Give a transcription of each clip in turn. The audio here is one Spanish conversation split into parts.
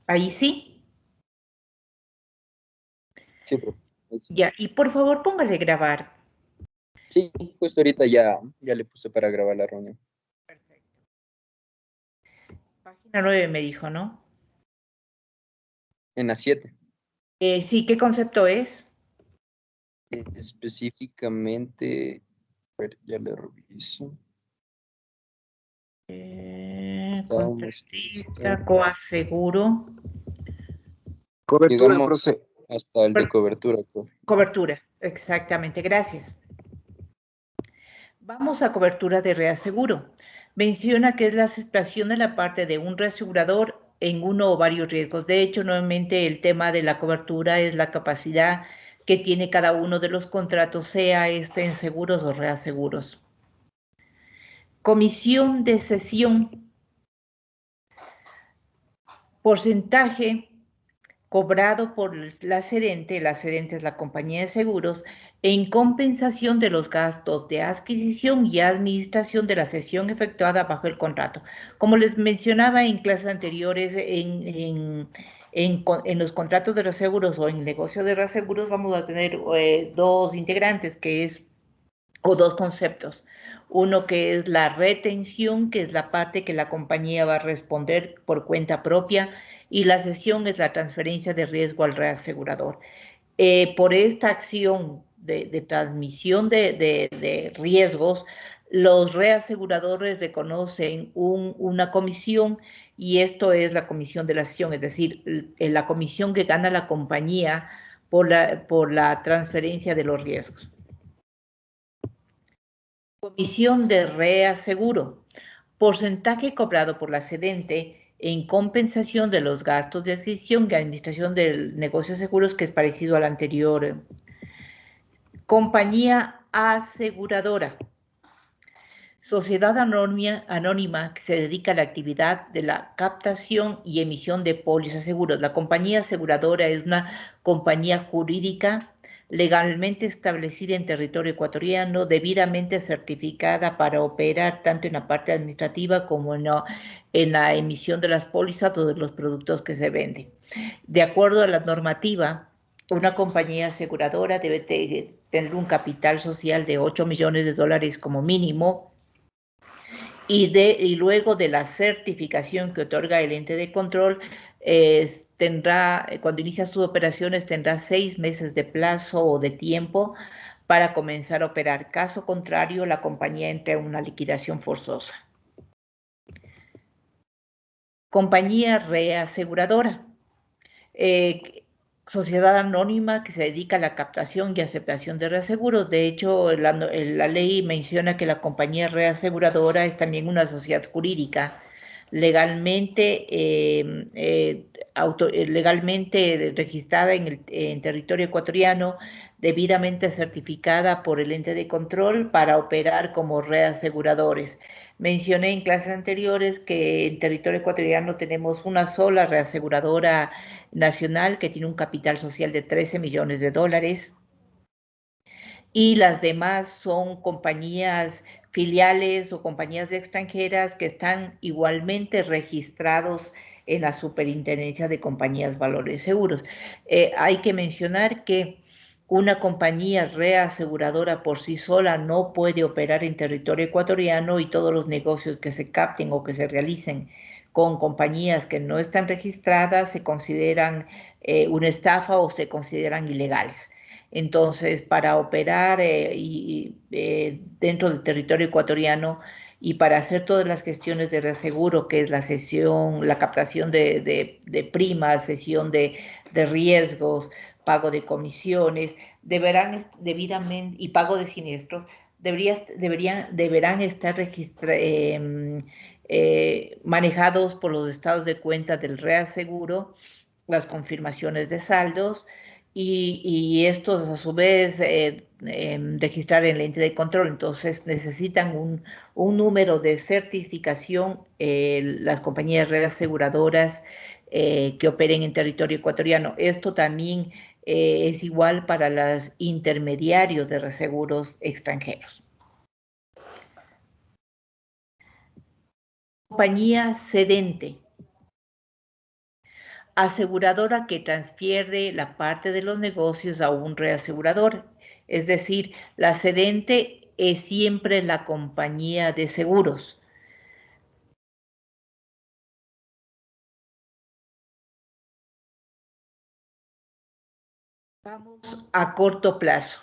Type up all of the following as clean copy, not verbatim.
Ahí sí. Sí, profe. Ahí sí. Ya, y por favor póngale grabar. Sí, justo ahorita ya le puse para grabar la reunión. Perfecto. Página 9 me dijo, ¿no? En las 7. Sí, ¿qué concepto es? Específicamente, a ver, ya le reviso. Estábamos Contratista, listo. coaseguro. Cobertura, Llegamos profe. hasta el de cobertura, profe. Cobertura, exactamente, gracias. Vamos a cobertura de reaseguro. Menciona que es la aceptación de la parte de un reasegurador en uno o varios riesgos. De hecho, nuevamente el tema de la cobertura es la capacidad que tiene cada uno de los contratos, sea este en seguros o reaseguros. Comisión de cesión. Porcentaje cobrado por la cedente es la compañía de seguros, en compensación de los gastos de adquisición y administración de la cesión efectuada bajo el contrato. Como les mencionaba en clases anteriores, en los contratos de reaseguros o en negocio de reaseguros vamos a tener dos integrantes, o dos conceptos. Uno que es la retención, que es la parte que la compañía va a responder por cuenta propia, y la cesión es la transferencia de riesgo al reasegurador. Por esta acción de transmisión de riesgos, los reaseguradores reconocen una comisión, y esto es la comisión de la cesión, es decir, la comisión que gana la compañía por la transferencia de los riesgos. Comisión de reaseguro. Porcentaje cobrado por la cedente en compensación de los gastos de adquisición y administración del negocio de seguros, que es parecido al anterior. Compañía aseguradora. Sociedad anónima que se dedica a la actividad de la captación y emisión de pólizas seguros. La compañía aseguradora es una compañía jurídica legalmente establecida en territorio ecuatoriano, debidamente certificada para operar tanto en la parte administrativa como en la emisión de las pólizas o de los productos que se venden. De acuerdo a la normativa, una compañía aseguradora debe tener un capital social de 8 millones de dólares como mínimo, y luego de la certificación que otorga el ente de control, cuando inicia sus operaciones, tendrá 6 meses de plazo o de tiempo para comenzar a operar. Caso contrario, la compañía entra en una liquidación forzosa. Compañía reaseguradora. Sociedad anónima que se dedica a la captación y aceptación de reaseguros. De hecho, la ley menciona que la compañía reaseguradora es también una sociedad jurídica legalmente, legalmente registrada en territorio ecuatoriano, debidamente certificada por el ente de control para operar como reaseguradores. Mencioné en clases anteriores que en territorio ecuatoriano tenemos una sola reaseguradora nacional que tiene un capital social de 13 millones de dólares, y las demás son compañías filiales o compañías extranjeras que están igualmente registrados en la Superintendencia de Compañías Valores Seguros. Hay que mencionar que una compañía reaseguradora por sí sola no puede operar en territorio ecuatoriano, y todos los negocios que se capten o que se realicen con compañías que no están registradas se consideran una estafa o se consideran ilegales. Entonces, para operar dentro del territorio ecuatoriano y para hacer todas las gestiones de reaseguro, que es la cesión, la captación de primas, cesión de riesgos, pago de comisiones, deberán debidamente, y pago de siniestros, deberán estar manejados por los estados de cuenta del reaseguro, las confirmaciones de saldos, y estos a su vez registrar en el ente de control. Entonces necesitan un número de certificación las compañías reaseguradoras que operen en territorio ecuatoriano. Esto también es igual para los intermediarios de reaseguros extranjeros. Compañía cedente. aseguradora que transfiere la parte de los negocios a un reasegurador. Es decir, la cedente es siempre la compañía de seguros. Vamos a corto plazo.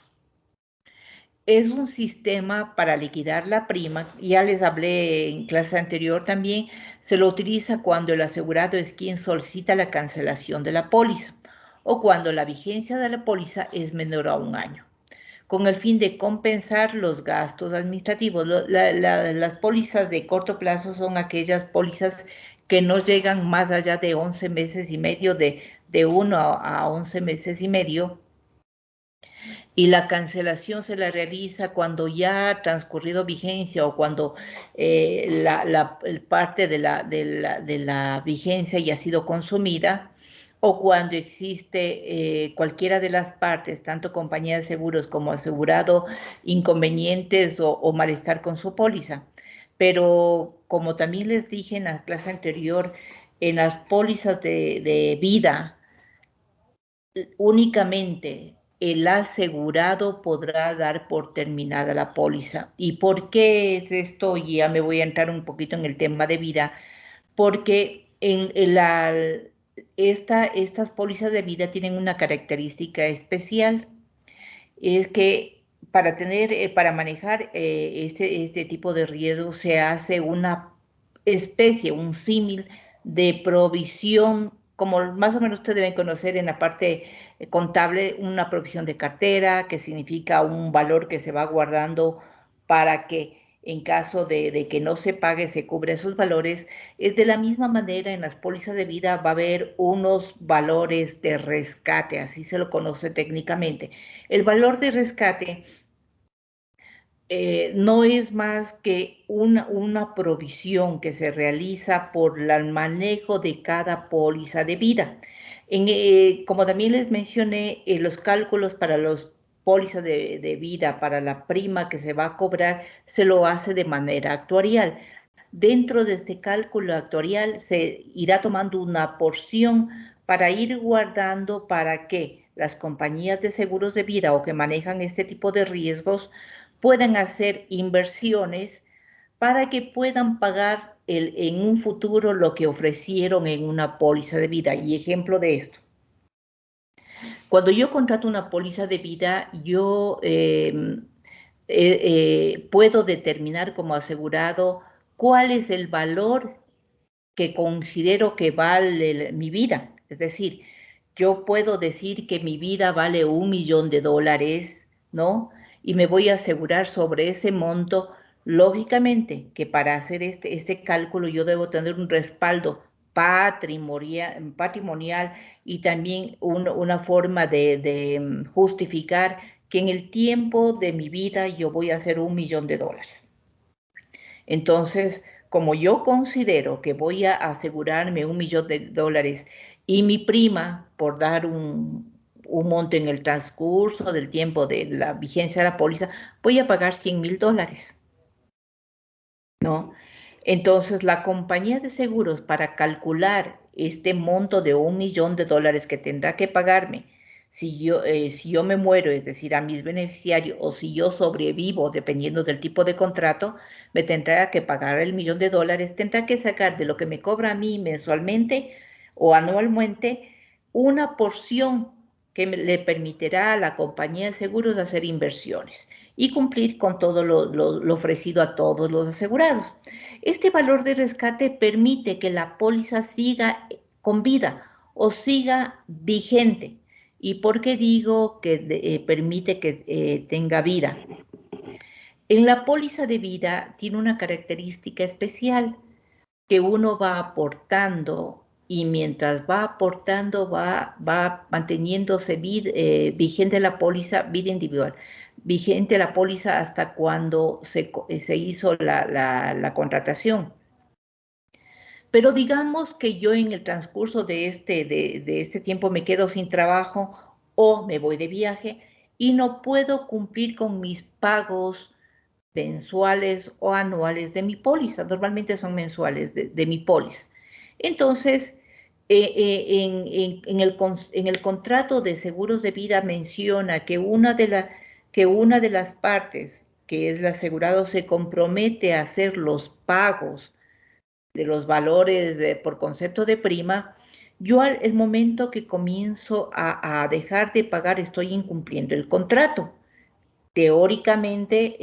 Es un sistema para liquidar la prima, ya les hablé en clase anterior también, se lo utiliza cuando el asegurado es quien solicita la cancelación de la póliza o cuando la vigencia de la póliza es menor a un año, con el fin de compensar los gastos administrativos. Las pólizas de corto plazo son aquellas pólizas que no llegan más allá de 11 meses y medio, de 1 a 11 meses y medio, y la cancelación se la realiza cuando ya ha transcurrido vigencia o cuando parte de la vigencia ya ha sido consumida, o cuando existe cualquiera de las partes, tanto compañía de seguros como asegurado, inconvenientes o malestar con su póliza. Pero como también les dije en la clase anterior, en las pólizas de vida, únicamente el asegurado podrá dar por terminada la póliza. ¿Y por qué es esto? Y ya me voy a entrar un poquito en el tema de vida, porque estas pólizas de vida tienen una característica especial, es que para manejar este tipo de riesgo se hace una especie, un símil de provisión, como más o menos ustedes deben conocer en la parte contable, una provisión de cartera, que significa un valor que se va guardando para que en caso de que no se pague, se cubre esos valores. Es de la misma manera en las pólizas de vida va a haber unos valores de rescate, así se lo conoce técnicamente. El valor de rescate no es más que una provisión que se realiza por el manejo de cada póliza de vida. Como también les mencioné, los cálculos para los pólizas de vida, para la prima que se va a cobrar, se lo hace de manera actuarial. Dentro de este cálculo actuarial se irá tomando una porción para ir guardando para que las compañías de seguros de vida o que manejan este tipo de riesgos puedan hacer inversiones para que puedan pagar en un futuro lo que ofrecieron en una póliza de vida. Y ejemplo de esto, cuando yo contrato una póliza de vida, yo puedo determinar como asegurado cuál es el valor que considero que vale mi vida. Es decir, yo puedo decir que mi vida vale $1.000.000, ¿no? Y me voy a asegurar sobre ese monto. Lógicamente que para hacer este cálculo yo debo tener un respaldo patrimonial y también una forma de justificar que en el tiempo de mi vida yo voy a hacer $1.000.000. Entonces, como yo considero que voy a asegurarme $1.000.000 y mi prima, por dar un monto en el transcurso del tiempo de la vigencia de la póliza, voy a pagar $100.000, ¿no? Entonces, la compañía de seguros, para calcular este monto de $1.000.000 que tendrá que pagarme si yo me muero, es decir, a mis beneficiarios, o si yo sobrevivo, dependiendo del tipo de contrato, me tendrá que pagar $1.000.000, tendrá que sacar de lo que me cobra a mí mensualmente o anualmente una porción que le permitirá a la compañía de seguros hacer inversiones y cumplir con todo lo ofrecido a todos los asegurados. Este valor de rescate permite que la póliza siga con vida o siga vigente. ¿Y por qué digo que permite que tenga vida? En la póliza de vida tiene una característica especial, que uno va aportando y mientras va aportando va manteniéndose vigente la póliza, vida individual, vigente la póliza hasta cuando se hizo la contratación. Pero digamos que yo en el transcurso de este tiempo me quedo sin trabajo o me voy de viaje y no puedo cumplir con mis pagos mensuales o anuales de mi póliza. Normalmente son mensuales de mi póliza. Entonces, en el contrato de seguros de vida menciona que una de las partes, que es el asegurado, se compromete a hacer los pagos de los valores por concepto de prima. Yo el momento que comienzo a dejar de pagar estoy incumpliendo el contrato. Teóricamente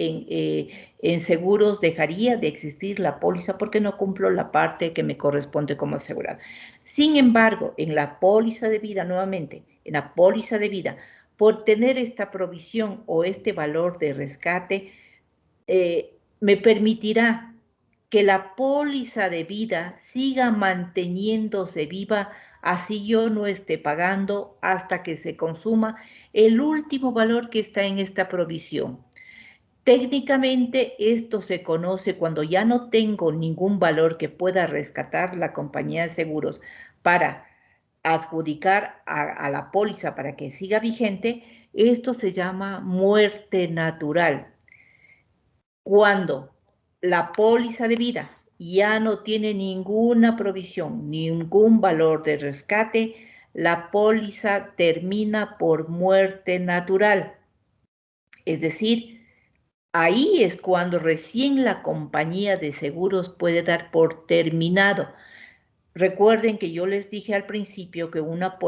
en seguros dejaría de existir la póliza porque no cumplo la parte que me corresponde como asegurado. Sin embargo, en la póliza de vida, nuevamente, en la póliza de vida, por tener esta provisión o este valor de rescate, me permitirá que la póliza de vida siga manteniéndose viva, así yo no esté pagando hasta que se consuma el último valor que está en esta provisión. Técnicamente esto se conoce cuando ya no tengo ningún valor que pueda rescatar la compañía de seguros para adjudicar a la póliza para que siga vigente. Esto se llama muerte natural. Cuando la póliza de vida ya no tiene ninguna provisión, ningún valor de rescate, la póliza termina por muerte natural. Es decir, ahí es cuando recién la compañía de seguros puede dar por terminado. Recuerden que yo les dije al principio que una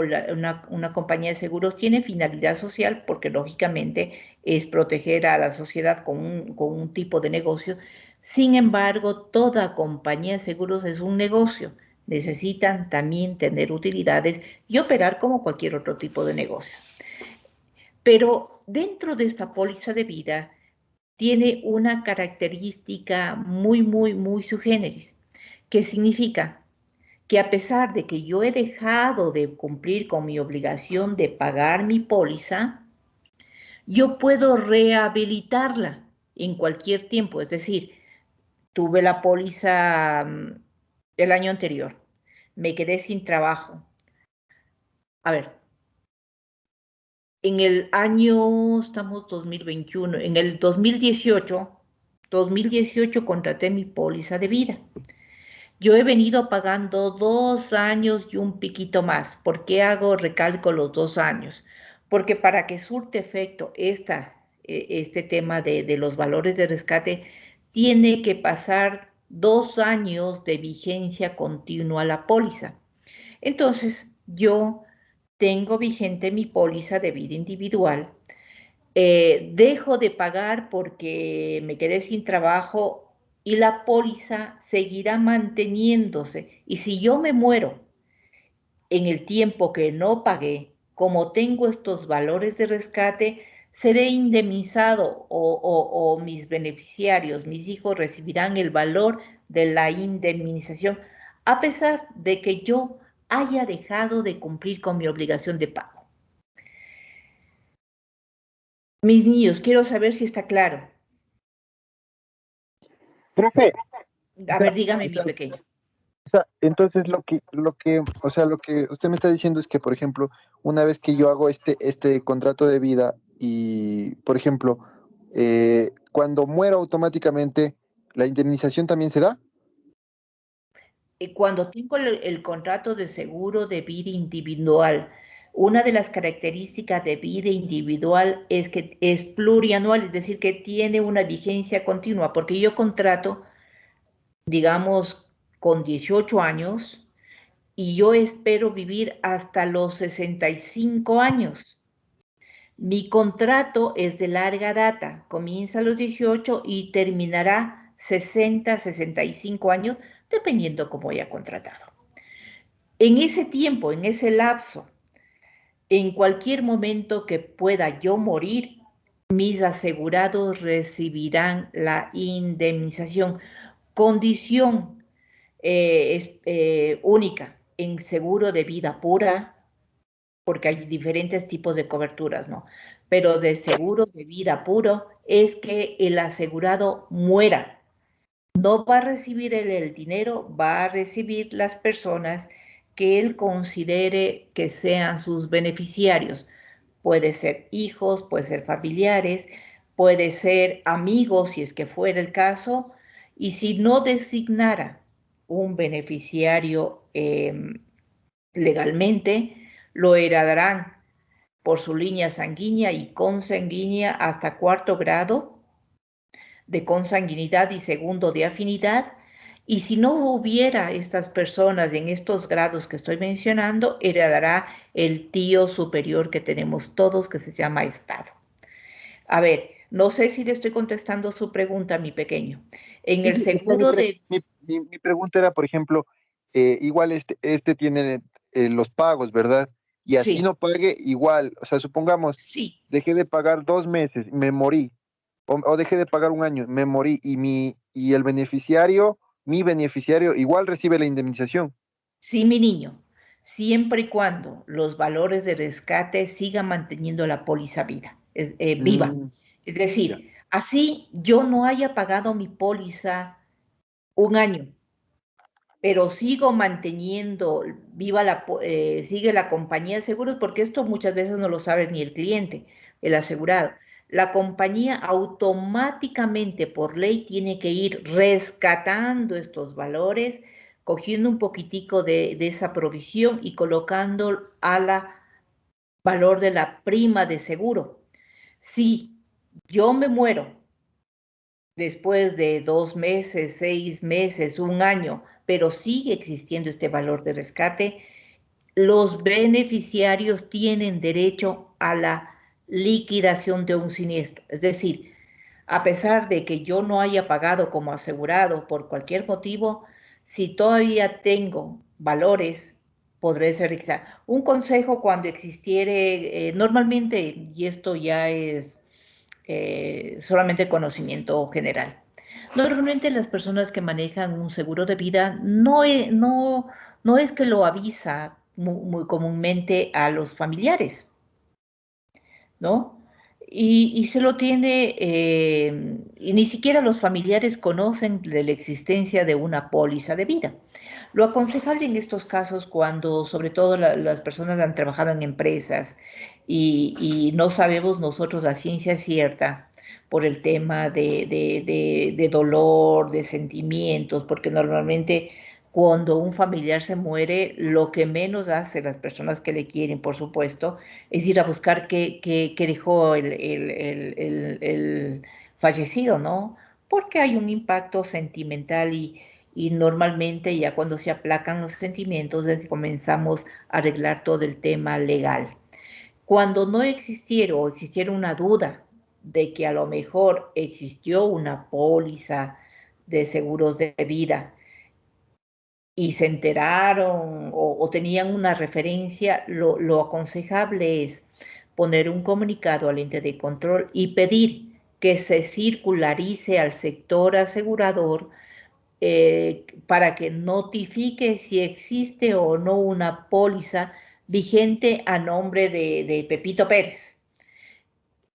compañía de seguros tiene finalidad social porque lógicamente es proteger a la sociedad con un tipo de negocio. Sin embargo, toda compañía de seguros es un negocio. Necesitan también tener utilidades y operar como cualquier otro tipo de negocio. Pero dentro de esta póliza de vida tiene una característica muy, muy, muy sui generis, que significa que a pesar de que yo he dejado de cumplir con mi obligación de pagar mi póliza, yo puedo rehabilitarla en cualquier tiempo. Es decir, tuve la póliza el año anterior, me quedé sin trabajo. A ver, en el año, estamos 2021, en el 2018 contraté mi póliza de vida. Yo he venido pagando 2 años y un piquito más. ¿Por qué recalco los 2 años? Porque para que surte efecto este tema de los valores de rescate, tiene que pasar 2 años de vigencia continua la póliza. Entonces, yo tengo vigente mi póliza de vida individual, dejo de pagar porque me quedé sin trabajo y la póliza seguirá manteniéndose. Y si yo me muero en el tiempo que no pagué, como tengo estos valores de rescate, seré indemnizado o mis beneficiarios, mis hijos recibirán el valor de la indemnización, a pesar de que yo haya dejado de cumplir con mi obligación de pago. Mis niños, quiero saber si está claro. Profe, o A sea, ver, dígame, mi pequeño. entonces lo que usted me está diciendo es que, por ejemplo, una vez que yo hago este contrato de vida y, por ejemplo, cuando muero automáticamente, ¿la indemnización también se da? Cuando tengo el contrato de seguro de vida individual, una de las características de vida individual es que es plurianual, es decir, que tiene una vigencia continua, porque yo contrato, digamos, con 18 años y yo espero vivir hasta los 65 años. Mi contrato es de larga data, comienza a los 18 y terminará 60, 65 años, dependiendo cómo haya contratado. En ese tiempo, en ese lapso, en cualquier momento que pueda yo morir, mis asegurados recibirán la indemnización. Condición única en seguro de vida pura, porque hay diferentes tipos de coberturas, ¿no? Pero de seguro de vida puro es que el asegurado muera. No va a recibir él el dinero, va a recibir las personas que él considere que sean sus beneficiarios. Puede ser hijos, puede ser familiares, puede ser amigos, si es que fuera el caso, y si no designara un beneficiario Legalmente lo heredarán por su línea sanguínea y consanguínea hasta cuarto grado de consanguinidad y segundo de afinidad. Y si no hubiera estas personas en estos grados que estoy mencionando, heredará el tío superior que tenemos todos, que se llama Estado. A ver, no sé si le estoy contestando su pregunta, mi pequeño. En Sí, el sí, es que seguro de... mi pregunta era, por ejemplo, igual este tiene los pagos, ¿verdad? Y así Sí, no pague, igual, o sea, supongamos, sí, dejé de pagar 2 meses, me morí, o dejé de pagar un año, me morí, y el beneficiario, mi beneficiario, igual recibe la indemnización. sí, mi niño, siempre y cuando los valores de rescate sigan manteniendo la póliza viva. Mm, Es ya. decir, así yo no haya pagado mi póliza un año, pero sigo manteniendo viva sigue la compañía de seguros, porque esto muchas veces no lo sabe ni el cliente, el asegurado. La compañía automáticamente por ley tiene que ir rescatando estos valores, cogiendo un poquitico de esa provisión y colocando a la valor de la prima de seguro. Si yo me muero después de 2 meses, 6 meses, un año, pero sigue existiendo este valor de rescate, los beneficiarios tienen derecho a la liquidación de un siniestro. Es decir, a pesar de que yo no haya pagado como asegurado por cualquier motivo, si todavía tengo valores, podré ser liquidado. Un consejo cuando existiere, normalmente, y esto ya es solamente conocimiento general. Normalmente las personas que manejan un seguro de vida no es que lo avisa muy comúnmente a los familiares, ¿no? Y se lo tiene, y ni siquiera los familiares conocen de la existencia de una póliza de vida. Lo aconsejable en estos casos, cuando sobre todo las personas han trabajado en empresas y no sabemos nosotros la ciencia cierta por el tema de dolor, de sentimientos, porque normalmente cuando un familiar se muere, lo que menos hace las personas que le quieren, por supuesto, es ir a buscar qué dejó el fallecido, ¿no? Porque hay un impacto sentimental y normalmente ya cuando se aplacan los sentimientos comenzamos a arreglar todo el tema legal. Cuando no existiera o existiera una duda de que a lo mejor existió una póliza de seguros de vida y se enteraron o tenían una referencia, lo aconsejable es poner un comunicado al ente de control y pedir que se circularice al sector asegurador para que notifique si existe o no una póliza vigente a nombre de Pepito Pérez.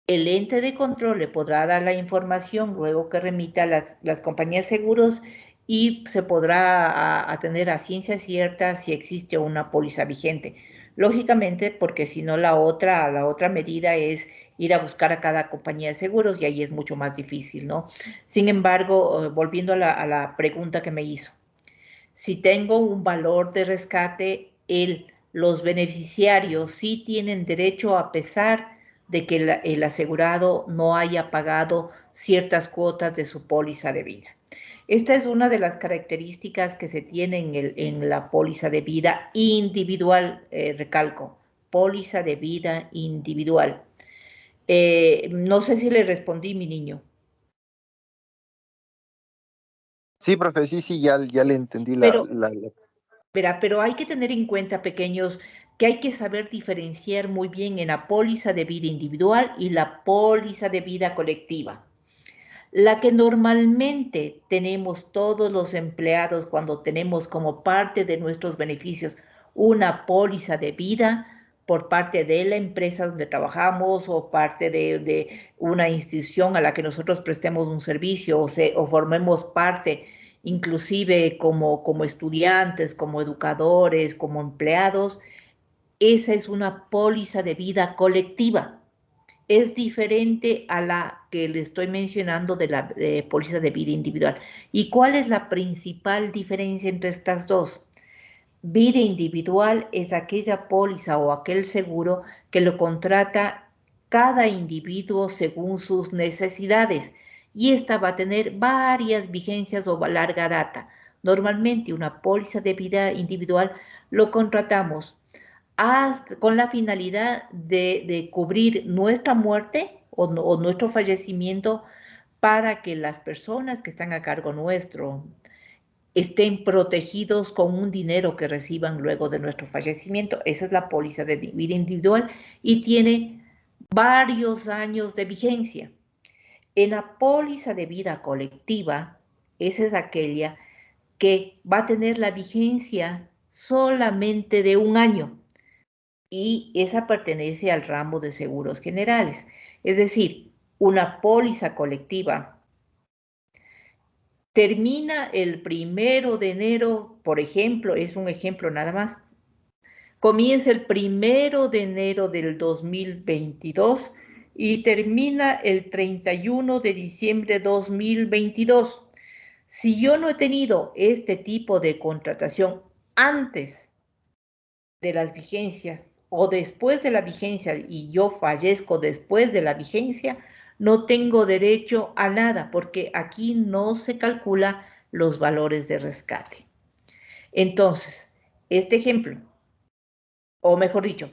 El ente de control le podrá dar la información luego que remita a las compañías de seguros y se podrá atender a ciencia cierta si existe una póliza vigente. Lógicamente, porque si no la otra medida es ir a buscar a cada compañía de seguros y ahí es mucho más difícil, ¿no? Sin embargo, volviendo a la pregunta que me hizo, si tengo un valor de rescate, los beneficiarios sí tienen derecho a pesar de que el asegurado no haya pagado ciertas cuotas de su póliza de vida. Esta es una de las características que se tiene en la póliza de vida individual, recalco, póliza de vida individual. No sé si le respondí, mi niño. Sí, profe, sí, sí, ya le entendí Pero Verá, pero hay que tener en cuenta, pequeños, que hay que saber diferenciar muy bien en la póliza de vida individual y la póliza de vida colectiva. La que normalmente tenemos todos los empleados cuando tenemos como parte de nuestros beneficios una póliza de vida por parte de la empresa donde trabajamos o parte de una institución a la que nosotros prestemos un servicio o formemos parte inclusive como estudiantes, como educadores, como empleados, esa es una póliza de vida colectiva. Es diferente a la que le estoy mencionando de la póliza de vida individual. ¿Y cuál es la principal diferencia entre estas dos? Vida individual es aquella póliza o aquel seguro que lo contrata cada individuo según sus necesidades y esta va a tener varias vigencias o larga data. Normalmente una póliza de vida individual lo contratamos con la finalidad de cubrir nuestra muerte o nuestro fallecimiento para que las personas que están a cargo nuestro estén protegidos con un dinero que reciban luego de nuestro fallecimiento. Esa es la póliza de vida individual y tiene varios años de vigencia. En la póliza de vida colectiva, esa es aquella que va a tener la vigencia solamente de un año y esa pertenece al ramo de seguros generales. Es decir, una póliza colectiva termina el 1 de enero, por ejemplo, es un ejemplo nada más, comienza el 1 de enero del 2022 y termina el 31 de diciembre de 2022. Si yo no he tenido este tipo de contratación antes de las vigencias o después de la vigencia y yo fallezco después de la vigencia, no tengo derecho a nada porque aquí no se calcula los valores de rescate. Entonces, este ejemplo, o mejor dicho,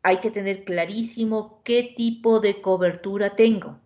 hay que tener clarísimo qué tipo de cobertura tengo.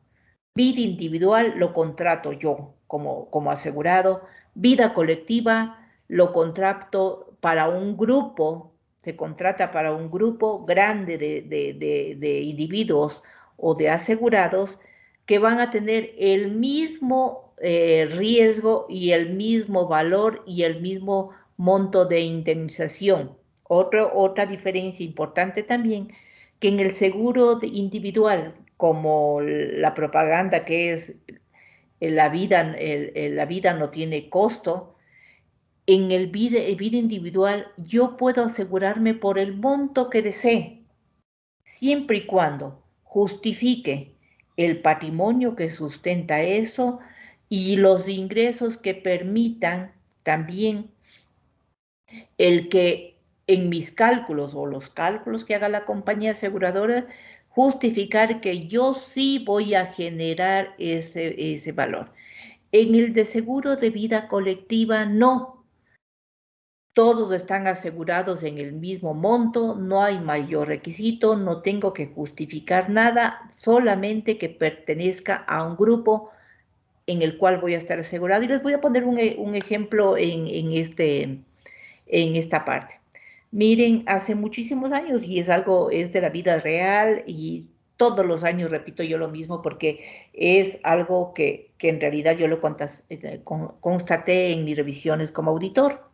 Vida individual lo contrato yo como asegurado. Vida colectiva lo contrato para un grupo, se contrata para un grupo grande de individuos o de asegurados que van a tener el mismo riesgo y el mismo valor y el mismo monto de indemnización. Otra diferencia importante también, que en el seguro individual, como la propaganda que es la vida no tiene costo, en el vida individual yo puedo asegurarme por el monto que desee, siempre y cuando justifique el patrimonio que sustenta eso y los ingresos que permitan también el que en mis cálculos o los cálculos que haga la compañía aseguradora, justificar que yo sí voy a generar ese valor. En el de seguro de vida colectiva, no. Todos están asegurados en el mismo monto, no hay mayor requisito, no tengo que justificar nada, solamente que pertenezca a un grupo en el cual voy a estar asegurado. Y les voy a poner un ejemplo en esta parte. Miren, hace muchísimos años, y es de la vida real, y todos los años repito yo lo mismo porque es algo que en realidad yo lo constaté en mis revisiones como auditor.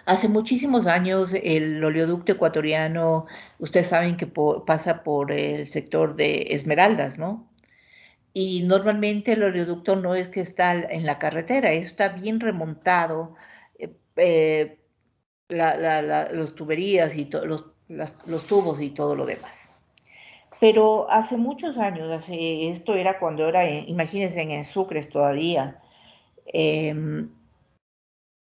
Hace muchísimos años el oleoducto ecuatoriano, ustedes saben que pasa por el sector de Esmeraldas, ¿no? Y normalmente el oleoducto no es que está en la carretera, está bien remontado, eh, los tuberías y los tubos y todo lo demás. Pero hace muchos años, esto era cuando era, imagínense, en Sucres todavía, eh,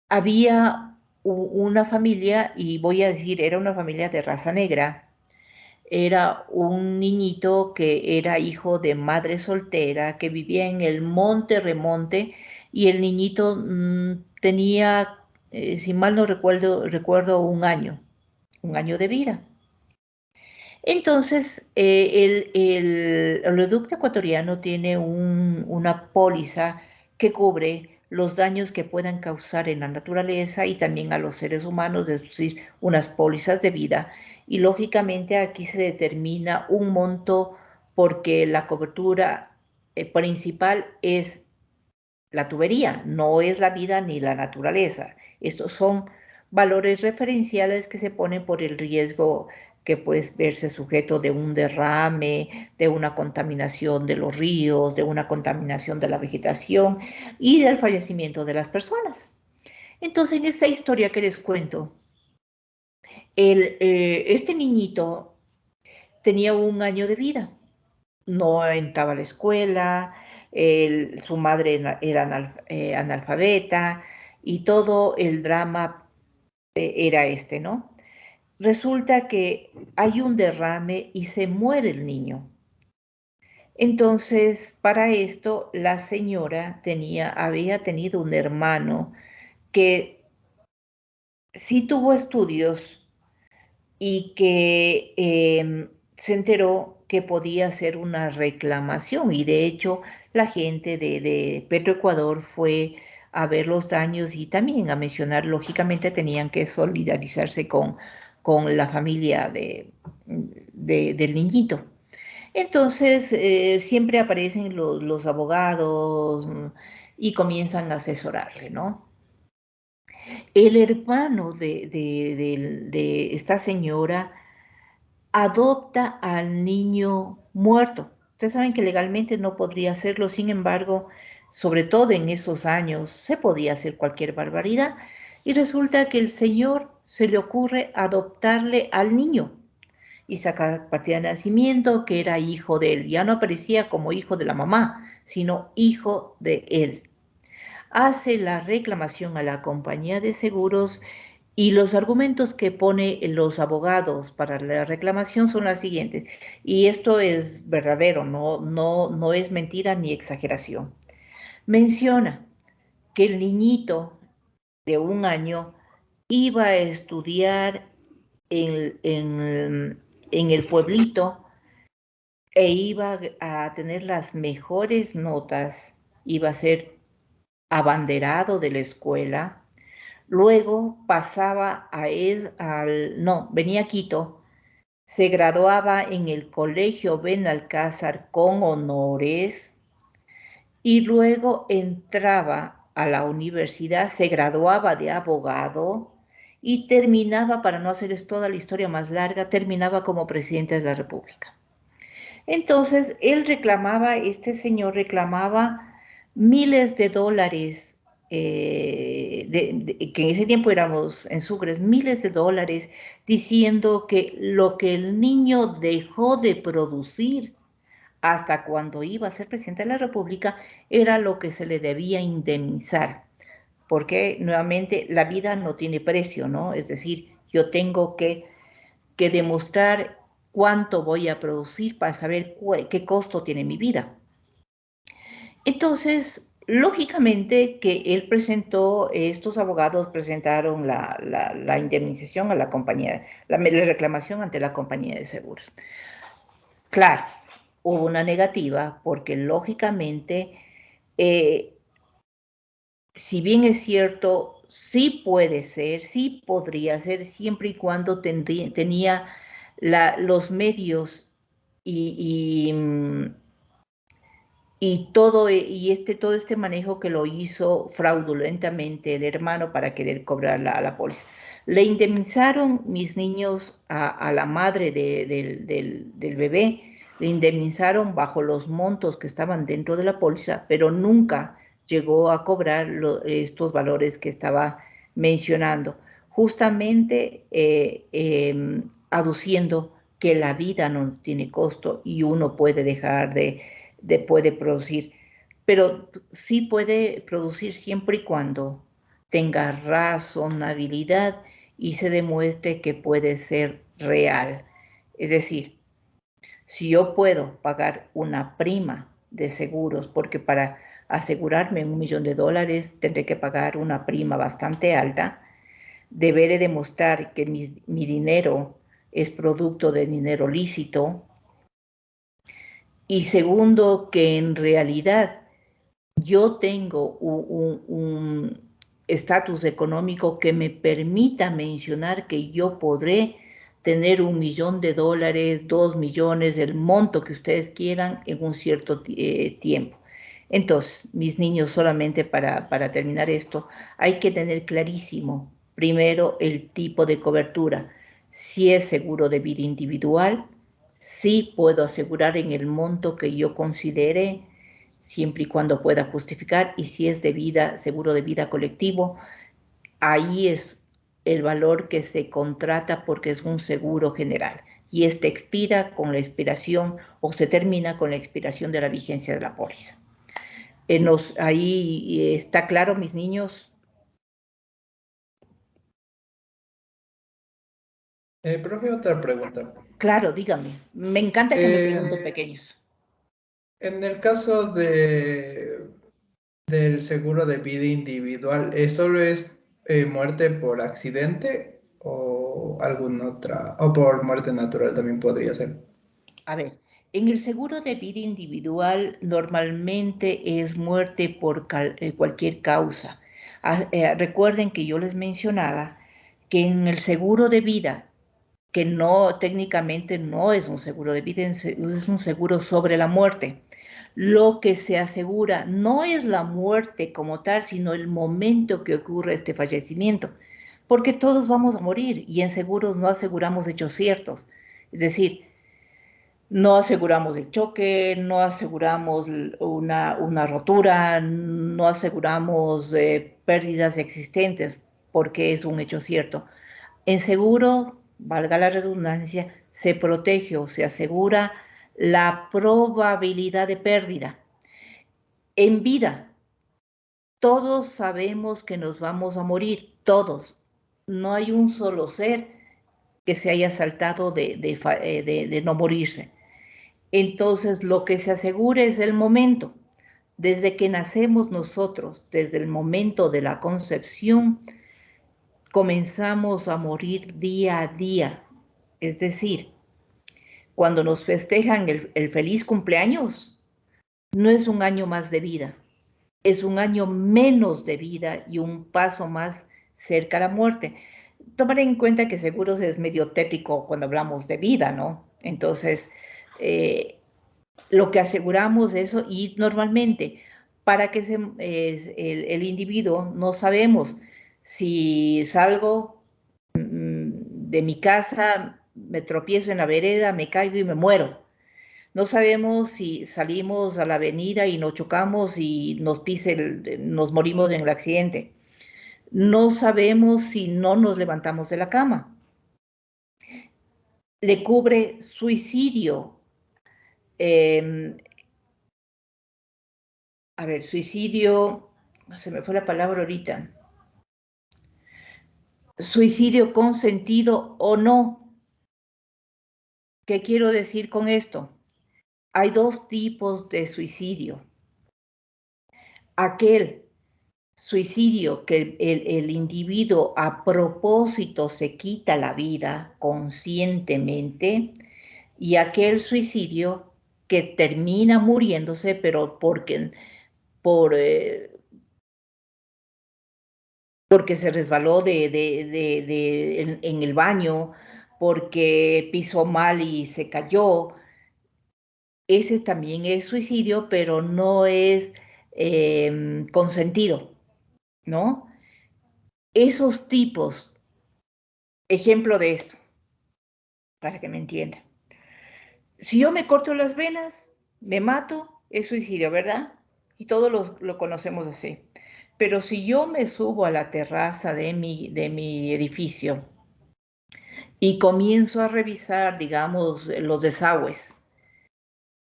había una familia, y voy a decir, era una familia de raza negra, era un niñito que era hijo de madre soltera, que vivía en el monte remonte, y el niñito tenía, si mal no recuerdo un año de vida. Entonces, el oleoducto ecuatoriano tiene una póliza que cubre los daños que puedan causar en la naturaleza y también a los seres humanos, es decir, unas pólizas de vida. Y lógicamente aquí se determina un monto porque la cobertura principal es la tubería, no es la vida ni la naturaleza. Estos son valores referenciales que se ponen por el riesgo que puede verse sujeto de un derrame, de una contaminación de los ríos, de una contaminación de la vegetación y del fallecimiento de las personas. Entonces, en esta historia que les cuento, este niñito tenía un año de vida, no entraba a la escuela, su madre era analfabeta y todo el drama era este, ¿no? Resulta que hay un derrame y se muere el niño. Entonces, para esto, la señora había tenido un hermano que sí tuvo estudios y que se enteró que podía hacer una reclamación, y de hecho la gente de Petroecuador fue a ver los daños y también a mencionar, lógicamente tenían que solidarizarse con la familia del niñito. Entonces, siempre aparecen los abogados, y comienzan a asesorarle, ¿no? El hermano de esta señora adopta al niño muerto. Ustedes saben que legalmente no podría hacerlo, sin embargo, sobre todo en esos años, se podía hacer cualquier barbaridad. Y resulta que el señor se le ocurre adoptarle al niño y sacar partida de nacimiento, que era hijo de él. Ya no aparecía como hijo de la mamá, sino hijo de él. Hace la reclamación a la compañía de seguros y los argumentos que pone los abogados para la reclamación son las siguientes. Y esto es verdadero, no es mentira ni exageración. Menciona que el niñito de 1 año iba a estudiar en el pueblito e iba a tener las mejores notas, iba a ser abanderado de la escuela. Luego pasaba no, venía a Quito, se graduaba en el Colegio Benalcázar con honores y luego entraba a la universidad, se graduaba de abogado y terminaba, para no hacerles toda la historia más larga, terminaba como presidente de la República. Entonces, este señor reclamaba miles de dólares, que en ese tiempo éramos en Sucre, miles de dólares, diciendo que lo que el niño dejó de producir hasta cuando iba a ser presidente de la República era lo que se le debía indemnizar, porque nuevamente la vida no tiene precio, ¿no? Es decir, yo tengo que demostrar cuánto voy a producir para saber qué costo tiene mi vida. Entonces, lógicamente que estos abogados presentaron la indemnización a la compañía, la reclamación ante la compañía de seguros. Claro, hubo una negativa porque lógicamente, eh, si bien es cierto, sí puede ser, sí podría ser, siempre y cuando tenía los medios y, todo este manejo que lo hizo fraudulentamente el hermano para querer cobrar a la póliza. Le indemnizaron mis niños a la madre del bebé, le indemnizaron bajo los montos que estaban dentro de la póliza, pero nunca llegó a cobrar estos valores que estaba mencionando, justamente aduciendo que la vida no tiene costo y uno puede dejar puede producir, pero sí puede producir siempre y cuando tenga razonabilidad y se demuestre que puede ser real. Es decir, si yo puedo pagar una prima de seguros, porque para asegurarme $1 millón tendré que pagar una prima bastante alta, deberé demostrar que mi dinero es producto de dinero lícito. Y segundo, que en realidad yo tengo un estatus económico que me permita mencionar que yo podré tener $1 millón, 2 millones, el monto que ustedes quieran en un cierto tiempo. Entonces, mis niños, solamente para terminar esto, hay que tener clarísimo, primero, el tipo de cobertura. Si es seguro de vida individual, sí puedo asegurar en el monto que yo considere, siempre y cuando pueda justificar, y si es seguro de vida colectivo, ahí es el valor que se contrata porque es un seguro general y este expira con la expiración o se termina con la expiración de la vigencia de la póliza. Ahí está claro, mis niños. Profe, otra pregunta. Claro, dígame. Me encanta que me pregunten Eh, pequeños. en el caso del seguro de vida individual, ¿solo es muerte por accidente o alguna otra, o por muerte natural también podría ser? A ver, en el seguro de vida individual normalmente es muerte por cualquier causa. Recuerden que yo les mencionaba que en el seguro de vida, que no técnicamente no es un seguro de vida, es un seguro sobre la muerte. Lo que se asegura no es la muerte como tal, sino el momento que ocurre este fallecimiento, porque todos vamos a morir y en seguros no aseguramos hechos ciertos. Es decir, no aseguramos el choque, no aseguramos una rotura, no aseguramos pérdidas existentes, porque es un hecho cierto. En seguro, valga la redundancia, se protege o se asegura la probabilidad de pérdida. En vida, todos sabemos que nos vamos a morir, todos. No hay un solo ser que se haya saltado de no morirse. Entonces, lo que se asegura es el momento. Desde que nacemos nosotros, desde el momento de la concepción, comenzamos a morir día a día. Es decir, cuando nos festejan el feliz cumpleaños, no es un año más de vida, es un año menos de vida y un paso más cerca a la muerte. Tomar en cuenta que seguros es medio tétrico cuando hablamos de vida, ¿no? Entonces, lo que aseguramos eso y normalmente para que el individuo no sabemos si salgo de mi casa, me tropiezo en la vereda, me caigo y me muero. No sabemos si salimos a la avenida y nos chocamos y nos morimos en el accidente. No sabemos si no nos levantamos de la cama. Le cubre suicidio. Eh, a ver, suicidio, se me fue la palabra ahorita. Suicidio consentido o no. ¿Qué quiero decir con esto? Hay dos tipos de suicidio. Aquel suicidio que el individuo a propósito se quita la vida conscientemente y aquel suicidio que termina muriéndose, pero por, porque se resbaló en el baño, porque pisó mal y se cayó. Ese también es suicidio, pero no es consentido, ¿no? Esos tipos, ejemplo de esto, para que me entiendan. Si yo me corto las venas, me mato, es suicidio, ¿verdad? Y todos lo conocemos así. Pero si yo me subo a la terraza de mi edificio y comienzo a revisar, digamos, los desagües,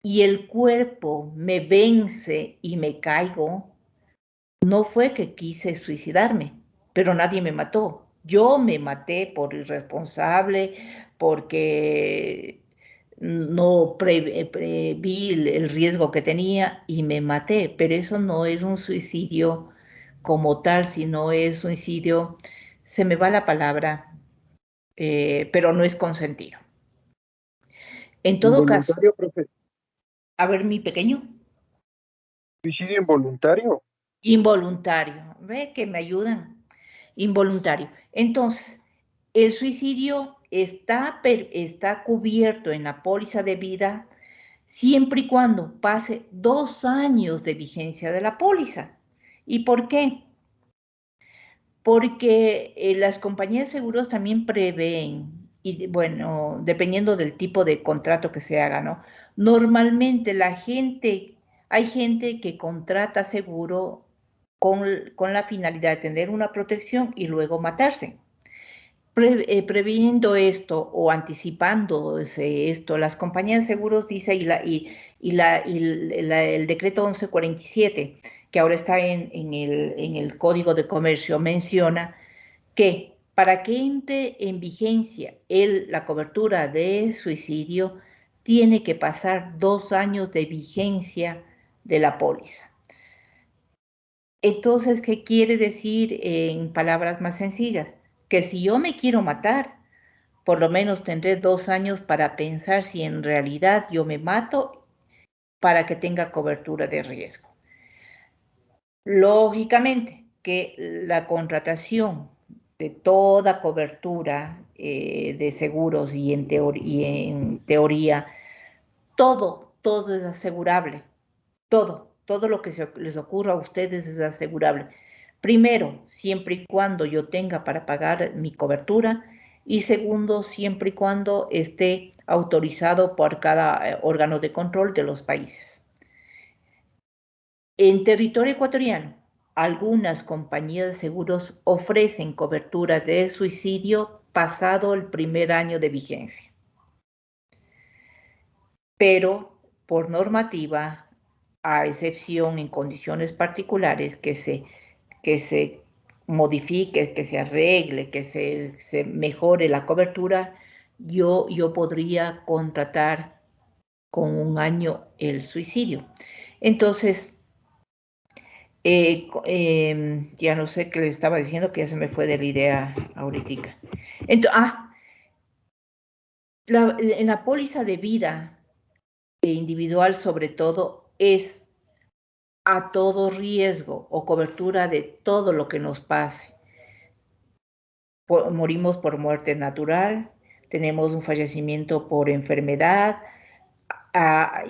y el cuerpo me vence y me caigo, no fue que quise suicidarme, pero nadie me mató. Yo me maté por irresponsable, porque no preví el riesgo que tenía y me maté, pero eso no es un suicidio como tal, sino es un suicidio, se me va la palabra, pero no es consentido. En todo caso, Involuntario, profe. a ver, mi pequeño. Suicidio involuntario. Involuntario, ¿ve que me ayudan? Involuntario. Entonces, el suicidio está cubierto en la póliza de vida siempre y cuando pase 2 años de vigencia de la póliza. ¿Y por qué? Porque las compañías de seguros también prevén, y bueno, dependiendo del tipo de contrato que se haga, ¿no? Normalmente hay gente que contrata seguro con la finalidad de tener una protección y luego matarse. Previendo esto o anticipándose esto, las compañías de seguros dice el decreto 1147, que ahora está en el Código de Comercio, menciona que para que entre en vigencia la cobertura de suicidio, tiene que pasar 2 años de vigencia de la póliza. Entonces, ¿qué quiere decir en palabras más sencillas? Que si yo me quiero matar, por lo menos tendré 2 años para pensar si en realidad yo me mato para que tenga cobertura de riesgo. Lógicamente que la contratación de toda cobertura de seguros y en teoría, todo es asegurable. Todo lo que les ocurra a ustedes es asegurable. Primero, siempre y cuando yo tenga para pagar mi cobertura, y segundo, siempre y cuando esté autorizado por cada órgano de control de los países. En territorio ecuatoriano, algunas compañías de seguros ofrecen cobertura de suicidio pasado el primer año de vigencia. Pero por normativa, a excepción en condiciones particulares que se modifique, que se arregle, que se mejore la cobertura, yo podría contratar con 1 año el suicidio. Entonces, ya no sé qué le estaba diciendo, que ya se me fue de la idea ahorita. Entonces, en la póliza de vida individual, sobre todo, es a todo riesgo o cobertura de todo lo que nos pase. Morimos por muerte natural, tenemos un fallecimiento por enfermedad,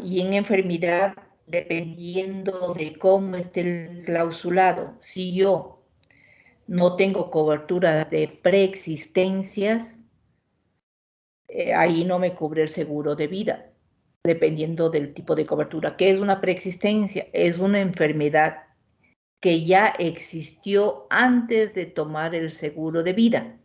y en enfermedad, dependiendo de cómo esté el clausulado, si yo no tengo cobertura de preexistencias, ahí no me cubre el seguro de vida, dependiendo del tipo de cobertura. ¿Qué es una preexistencia? Es una enfermedad que ya existió antes de tomar el seguro de vida.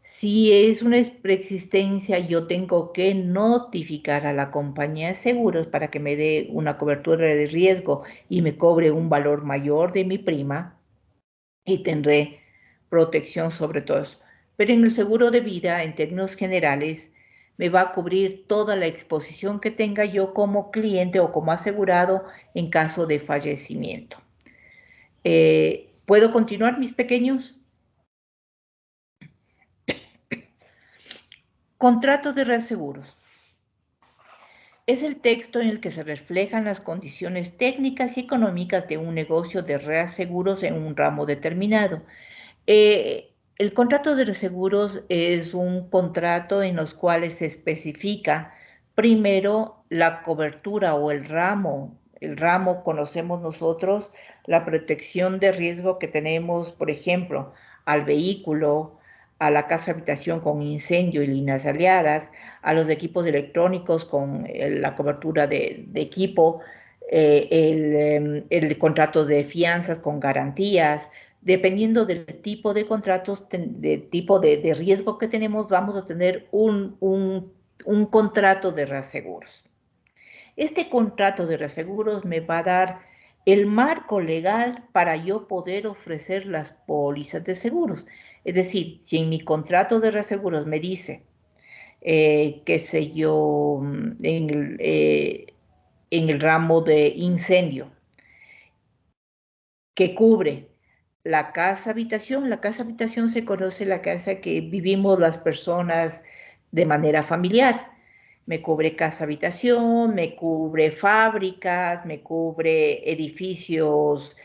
Si es una preexistencia, yo tengo que notificar a la compañía de seguros para que me dé una cobertura de riesgo y me cobre un valor mayor de mi prima, y tendré protección sobre todo eso. Pero en el seguro de vida, en términos generales, me va a cubrir toda la exposición que tenga yo como cliente o como asegurado en caso de fallecimiento. ¿Puedo continuar, mis pequeños? Contrato de reaseguros. Es el texto en el que se reflejan las condiciones técnicas y económicas de un negocio de reaseguros en un ramo determinado. El contrato de reaseguros es un contrato en los cuales se especifica primero la cobertura o el ramo. El ramo conocemos nosotros la protección de riesgo que tenemos, por ejemplo, al vehículo, a la casa habitación con incendio y líneas aliadas, a los equipos electrónicos con la cobertura de equipo, el contrato de fianzas con garantías. Dependiendo del tipo de contratos, del tipo de riesgo que tenemos, vamos a tener un contrato de reaseguros. Este contrato de reaseguros me va a dar el marco legal para yo poder ofrecer las pólizas de seguros. Es decir, si en mi contrato de reaseguros me dice, qué sé yo, en el ramo de incendio, que cubre la casa habitación. La casa habitación se conoce la casa que vivimos las personas de manera familiar. Me cubre casa habitación, me cubre fábricas, me cubre edificios,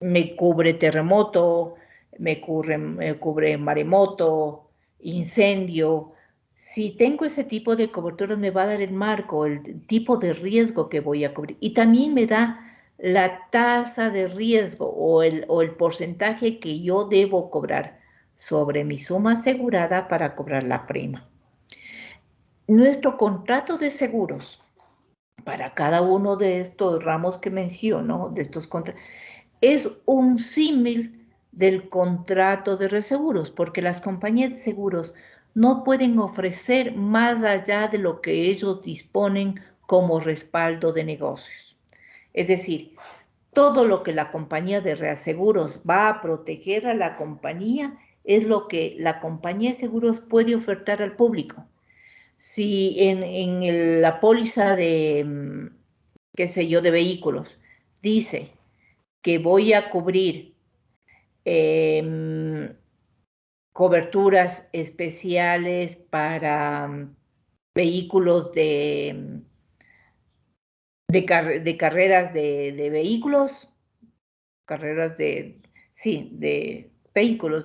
me cubre terremoto, me cubre maremoto, incendio. Si tengo ese tipo de cobertura, me va a dar el marco, el tipo de riesgo que voy a cubrir. Y también me da la tasa de riesgo o el porcentaje que yo debo cobrar sobre mi suma asegurada para cobrar la prima. Nuestro contrato de seguros para cada uno de estos ramos que menciono, de estos contratos, es un símil del contrato de reaseguros, porque las compañías de seguros no pueden ofrecer más allá de lo que ellos disponen como respaldo de negocios. Es decir, todo lo que la compañía de reaseguros va a proteger a la compañía es lo que la compañía de seguros puede ofertar al público. Si en la póliza de, qué sé yo, de vehículos, dice que voy a cubrir coberturas especiales para vehículos de carreras de vehículos, carreras sí, de vehículos,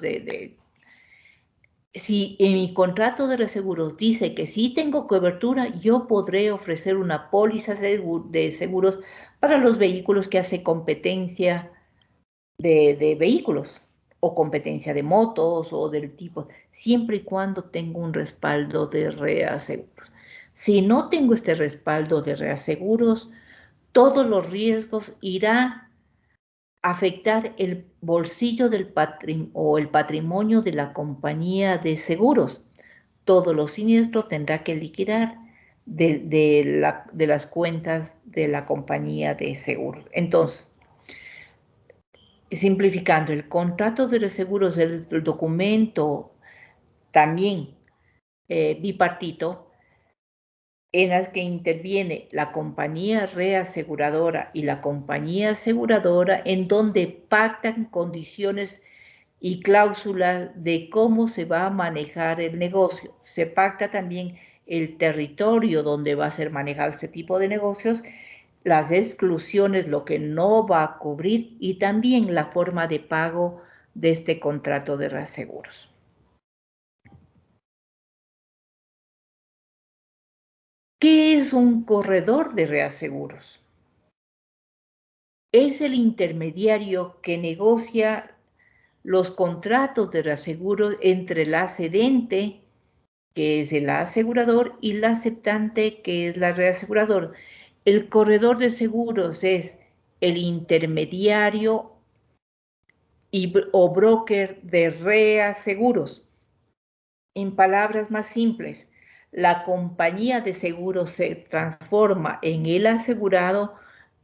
si en mi contrato de reaseguros dice que sí tengo cobertura, yo podré ofrecer una póliza de seguros para los vehículos que hace competencia de vehículos o competencia de motos o del tipo, siempre y cuando tengo un respaldo de reaseguros. Si no tengo este respaldo de reaseguros, todos los riesgos irán a afectar el bolsillo o el patrimonio de la compañía de seguros. Todos los siniestros tendrá que liquidar de las cuentas de la compañía de seguros. Entonces, simplificando, el contrato de reaseguros es el documento también bipartito en las que interviene la compañía reaseguradora y la compañía aseguradora, en donde pactan condiciones y cláusulas de cómo se va a manejar el negocio. Se pacta también el territorio donde va a ser manejado este tipo de negocios, las exclusiones, lo que no va a cubrir y también la forma de pago de este contrato de reaseguros. ¿Qué es un corredor de reaseguros? Es el intermediario que negocia los contratos de reaseguros entre la cedente, que es el asegurador, y la aceptante, que es la reaseguradora. El corredor de seguros es el intermediario o broker de reaseguros. En palabras más simples, la compañía de seguros se transforma en el asegurado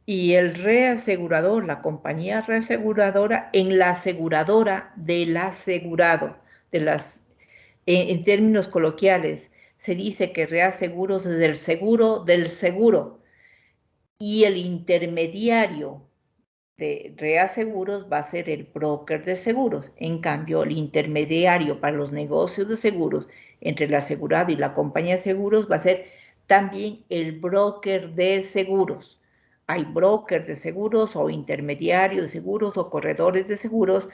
y el reasegurador, la compañía reaseguradora, en la aseguradora del asegurado. En términos coloquiales, se dice que reaseguros es el seguro del seguro y el intermediario de reaseguros va a ser el broker de seguros. En cambio, el intermediario para los negocios de seguros entre el asegurado y la compañía de seguros va a ser también el broker de seguros. Hay brokers de seguros o intermediarios de seguros o corredores de seguros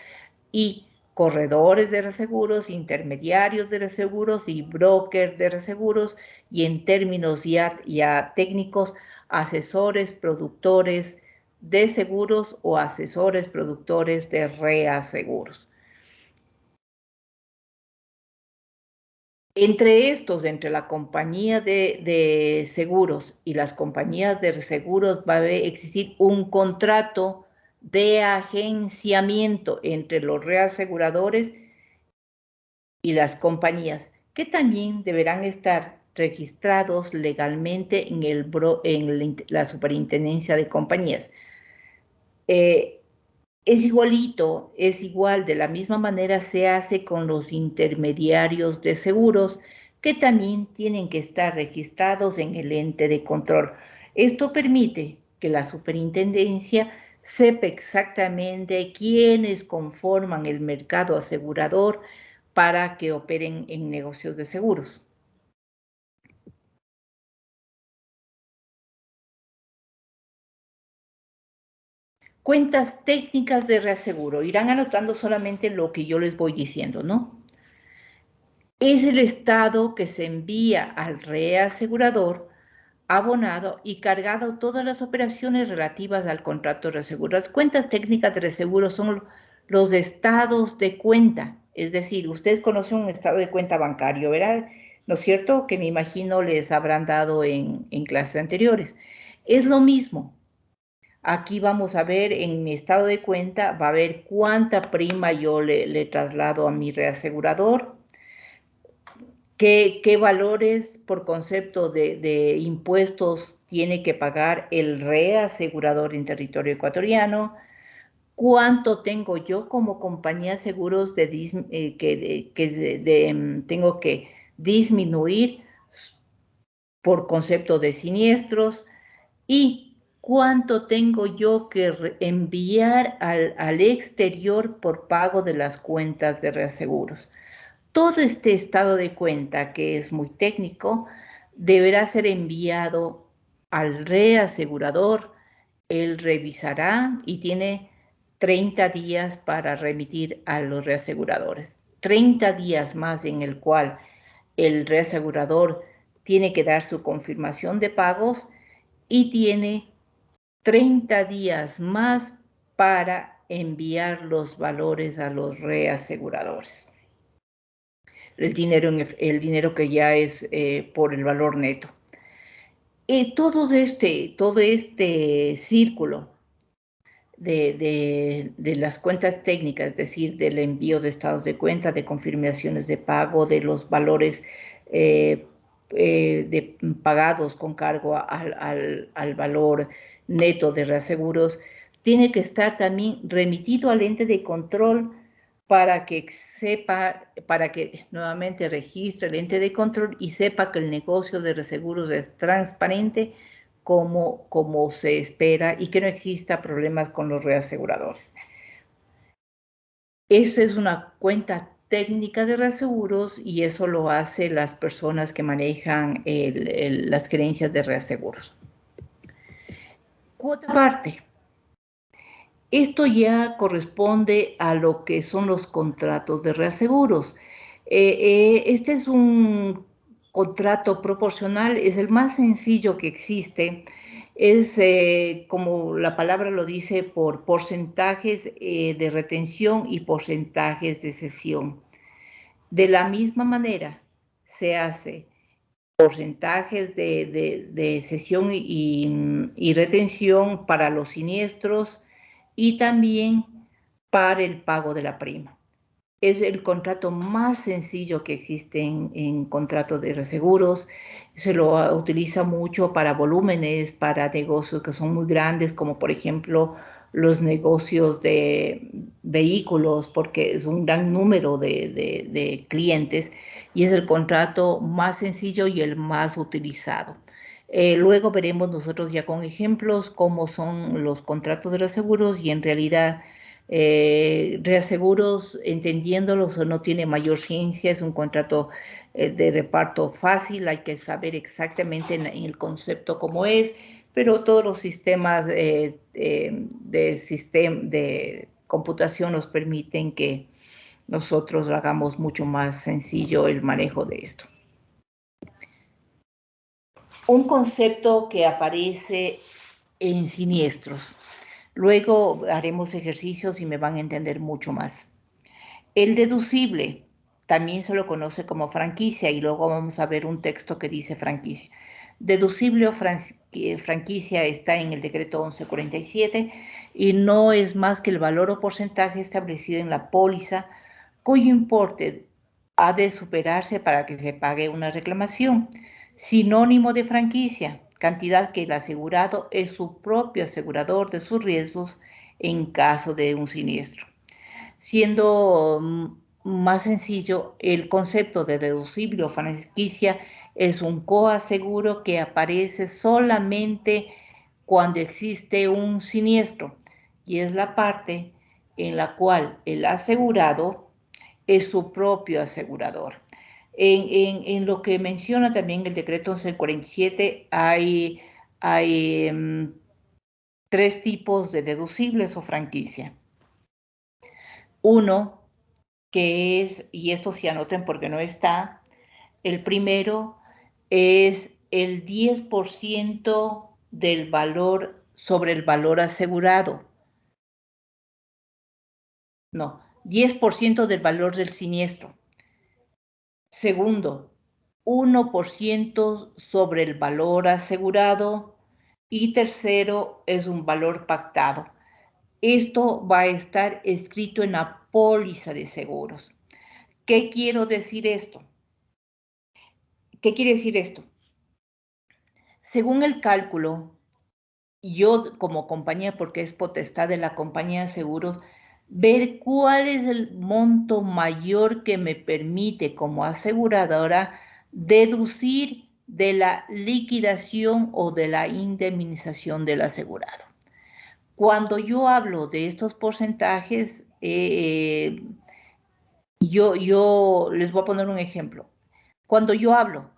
y corredores de reaseguros, intermediarios de reaseguros y brokers de reaseguros, y en términos ya técnicos, asesores productores de seguros o asesores productores de reaseguros. Entre estos, entre la compañía de seguros y las compañías de seguros va a existir un contrato de agenciamiento entre los reaseguradores y las compañías, que también deberán estar registrados legalmente en la Superintendencia de Compañías. Es igual, de la misma manera se hace con los intermediarios de seguros, que también tienen que estar registrados en el ente de control. Esto permite que la superintendencia sepa exactamente quiénes conforman el mercado asegurador para que operen en negocios de seguros. Cuentas técnicas de reaseguro. Irán anotando solamente lo que yo les voy diciendo, ¿no? Es el estado que se envía al reasegurador abonado y cargado todas las operaciones relativas al contrato de reaseguro. Las cuentas técnicas de reaseguro son los estados de cuenta. Es decir, ustedes conocen un estado de cuenta bancario, ¿verdad? ¿No es cierto? Que me imagino les habrán dado en clases anteriores. Es lo mismo. Aquí vamos a ver en mi estado de cuenta, va a ver cuánta prima yo le traslado a mi reasegurador, qué valores por concepto de impuestos tiene que pagar el reasegurador en territorio ecuatoriano, cuánto tengo yo como compañía de seguros tengo que disminuir por concepto de siniestros y cuánto tengo yo que enviar al exterior por pago de las cuentas de reaseguros. Todo este estado de cuenta, que es muy técnico, deberá ser enviado al reasegurador. Él revisará y tiene 30 días para remitir a los reaseguradores. 30 días más en el cual el reasegurador tiene que dar su confirmación de pagos y tiene 30 días más para enviar los valores a los reaseguradores. El dinero que ya es por el valor neto. Todo este círculo de las cuentas técnicas, es decir, del envío de estados de cuenta, de confirmaciones de pago, de los valores pagados con cargo al valor neto de reaseguros, tiene que estar también remitido al ente de control para que nuevamente registre el ente de control y sepa que el negocio de reaseguros es transparente como se espera y que no exista problemas con los reaseguradores. Esa es una cuenta técnica de reaseguros y eso lo hacen las personas que manejan las creencias de reaseguros. Cuota parte. Esto ya corresponde a lo que son los contratos de reaseguros. Este es un contrato proporcional, es el más sencillo que existe. Es, como la palabra lo dice, por porcentajes de retención y porcentajes de cesión. De la misma manera se hace porcentajes de cesión y retención para los siniestros y también para el pago de la prima. Es el contrato más sencillo que existe en contrato de reaseguros. Se lo utiliza mucho para volúmenes, para negocios que son muy grandes, como por ejemplo los negocios de vehículos, porque es un gran número de clientes y es el contrato más sencillo y el más utilizado. Luego veremos nosotros ya con ejemplos cómo son los contratos de reaseguros y en realidad reaseguros, entendiéndolos, no tiene mayor ciencia, es un contrato de reparto fácil, hay que saber exactamente en el concepto cómo es, pero todos los sistemas de computación nos permiten que nosotros hagamos mucho más sencillo el manejo de esto. Un concepto que aparece en siniestros. Luego haremos ejercicios y me van a entender mucho más. El deducible también se lo conoce como franquicia y luego vamos a ver un texto que dice franquicia. Deducible o franquicia está en el decreto 1147 y no es más que el valor o porcentaje establecido en la póliza cuyo importe ha de superarse para que se pague una reclamación. Sinónimo de franquicia, cantidad que el asegurado es su propio asegurador de sus riesgos en caso de un siniestro. Siendo más sencillo, el concepto de deducible o franquicia es un coaseguro que aparece solamente cuando existe un siniestro y es la parte en la cual el asegurado es su propio asegurador. En lo que menciona también el decreto 1147 hay 3 tipos de deducibles o franquicia. Uno, que es, y esto sí anoten porque no está, el primero es el 10% del valor sobre el valor asegurado. No, 10% del valor del siniestro. Segundo, 1% sobre el valor asegurado. Y tercero, es un valor pactado. Esto va a estar escrito en la póliza de seguros. ¿Qué quiero decir esto? ¿Qué quiere decir esto? Según el cálculo, yo como compañía, porque es potestad de la compañía de seguros, ver cuál es el monto mayor que me permite como aseguradora deducir de la liquidación o de la indemnización del asegurado. Cuando yo hablo de estos porcentajes, yo les voy a poner un ejemplo. Cuando yo hablo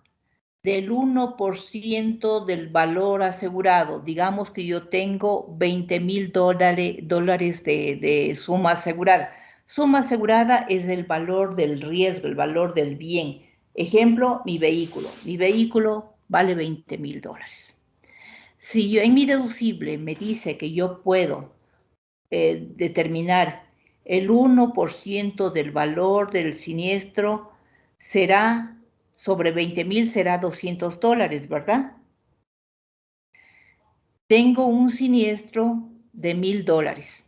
del 1% del valor asegurado, digamos que yo tengo 20,000 dólares de suma asegurada. Suma asegurada es el valor del riesgo, el valor del bien. Ejemplo, mi vehículo. Mi vehículo vale 20,000 dólares. Si yo en mi deducible me dice que yo puedo determinar el 1% del valor del siniestro, será sobre 20,000, será 200 dólares, ¿verdad? Tengo un siniestro de 1,000 dólares.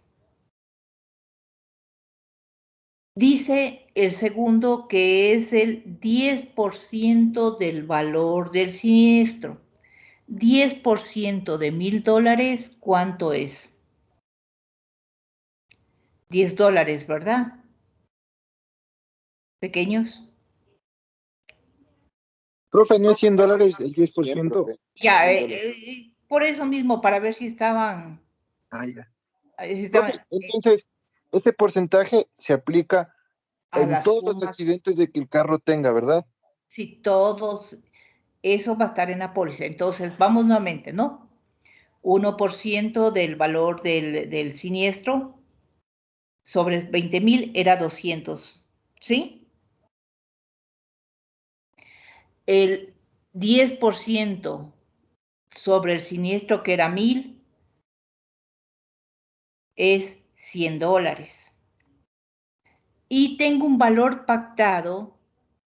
Dice el segundo que es el 10% del valor del siniestro. 10% de 1,000 dólares, ¿cuánto es? 10 dólares, ¿verdad? Pequeños. Profe, ¿no es 100 dólares el 10%? Siempre. Ya, 100 dólares. por eso mismo, para ver si estaban... Ah, ya. si Profe, estaban entonces, ese porcentaje se aplica a en las todos los sumas, accidentes de que el carro tenga, ¿verdad? si todos, eso va a estar en la póliza. Entonces, vamos nuevamente, ¿no? 1% del valor del siniestro sobre 20,000 era 200, ¿sí? El 10% sobre el siniestro que era 1,000 es 100 dólares. Y tengo un valor pactado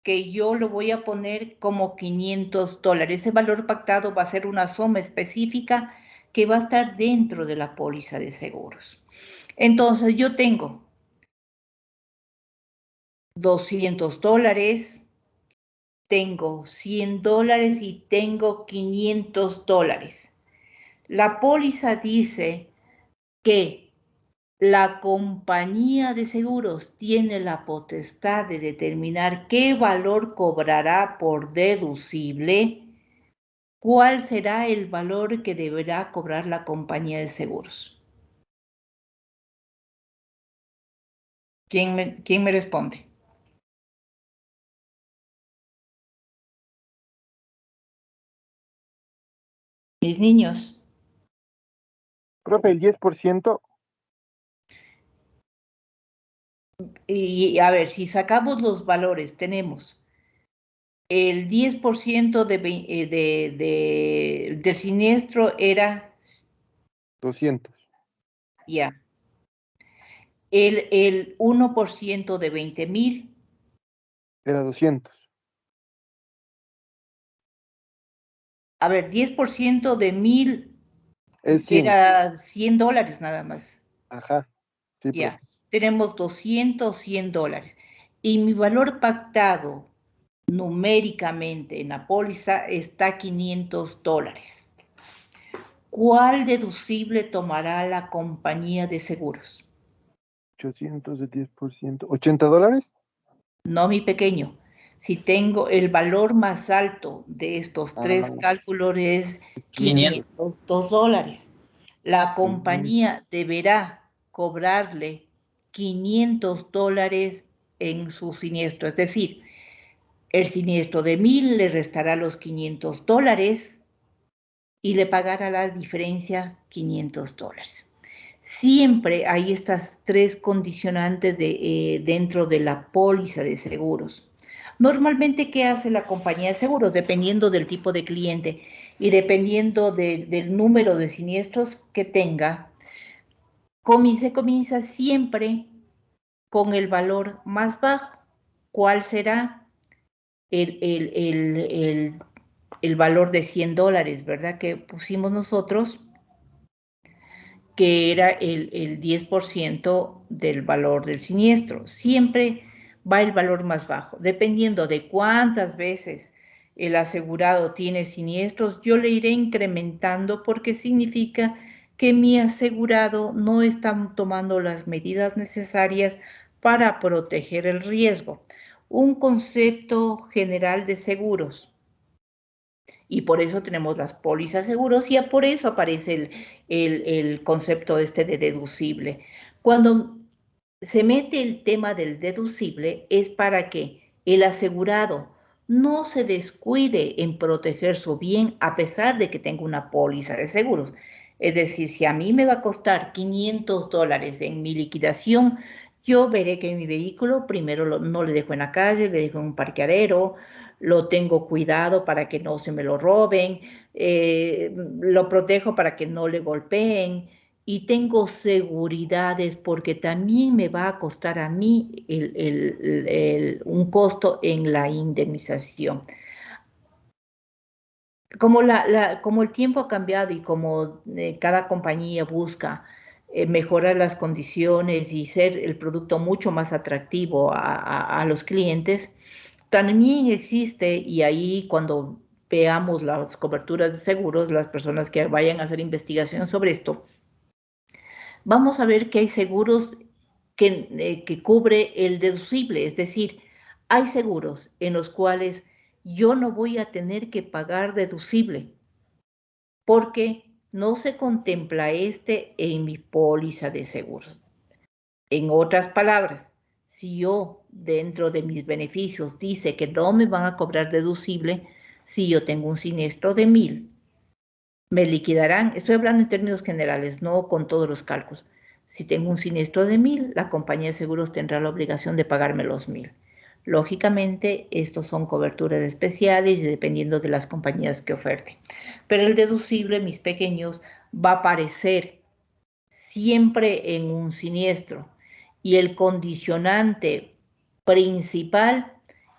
que yo lo voy a poner como 500 dólares. Ese valor pactado va a ser una suma específica que va a estar dentro de la póliza de seguros. Entonces, yo tengo 200 dólares, tengo 100 dólares y tengo 500 dólares. La póliza dice que la compañía de seguros tiene la potestad de determinar qué valor cobrará por deducible, cuál será el valor que deberá cobrar la compañía de seguros. ¿Quién me responde? Mis niños. Profe, el 10%, Y a ver, si sacamos los valores, tenemos el 10% del siniestro era 200, ya. El 1% de 20,000 era 200. a ver, 10% de 1,000 Es 100. era 100 dólares nada más. Ajá, sí, Ya, profe. tenemos 200, 100 dólares. Y mi valor pactado numéricamente en la póliza está 500 dólares. ¿Cuál deducible tomará la compañía de seguros? 800 de 10%, ¿80 dólares? No, mi pequeño. Si tengo el valor más alto de estos Ah, tres cálculos es 500. 502 dólares. La mm, compañía deberá cobrarle 500 dólares en su siniestro. Es decir, el siniestro de 1,000 le restará los 500 dólares y le pagará la diferencia 500 dólares. Siempre hay estas tres condicionantes dentro de la póliza de seguros. Normalmente, ¿qué hace la compañía de seguros? Dependiendo del tipo de cliente y dependiendo del número de siniestros que tenga, se comienza siempre con el valor más bajo. ¿Cuál será el valor de 100 dólares, verdad? Que pusimos nosotros, que era el 10% del valor del siniestro. Siempre va el valor más bajo, dependiendo de cuántas veces el asegurado tiene siniestros, yo le iré incrementando porque significa que mi asegurado no está tomando las medidas necesarias para proteger el riesgo. Un concepto general de seguros. Y por eso tenemos las pólizas seguros y por eso aparece el concepto este de deducible. Cuando se mete el tema del deducible es para que el asegurado no se descuide en proteger su bien a pesar de que tenga una póliza de seguros. Es decir, si a mí me va a costar $500 en mi liquidación, yo veré que mi vehículo primero no le dejo en la calle, le dejo en un parqueadero, lo tengo cuidado para que no se me lo roben, lo protejo para que no le golpeen y tengo seguridades porque también me va a costar a mí un costo en la indemnización. Como el tiempo ha cambiado y como cada compañía busca mejorar las condiciones y ser el producto mucho más atractivo a los clientes, también existe, y ahí cuando veamos las coberturas de seguros, las personas que vayan a hacer investigación sobre esto, vamos a ver que hay seguros que cubre el deducible, es decir, hay seguros en los cuales yo no voy a tener que pagar deducible porque no se contempla este en mi póliza de seguros. En otras palabras, si yo dentro de mis beneficios dice que no me van a cobrar deducible, si yo tengo un siniestro de 1,000, me liquidarán, estoy hablando en términos generales, no con todos los cálculos. Si tengo un siniestro de 1,000, la compañía de seguros tendrá la obligación de pagarme los 1,000. Lógicamente, estos son coberturas especiales y dependiendo de las compañías que oferten. Pero el deducible, mis pequeños, va a aparecer siempre en un siniestro. Y el condicionante principal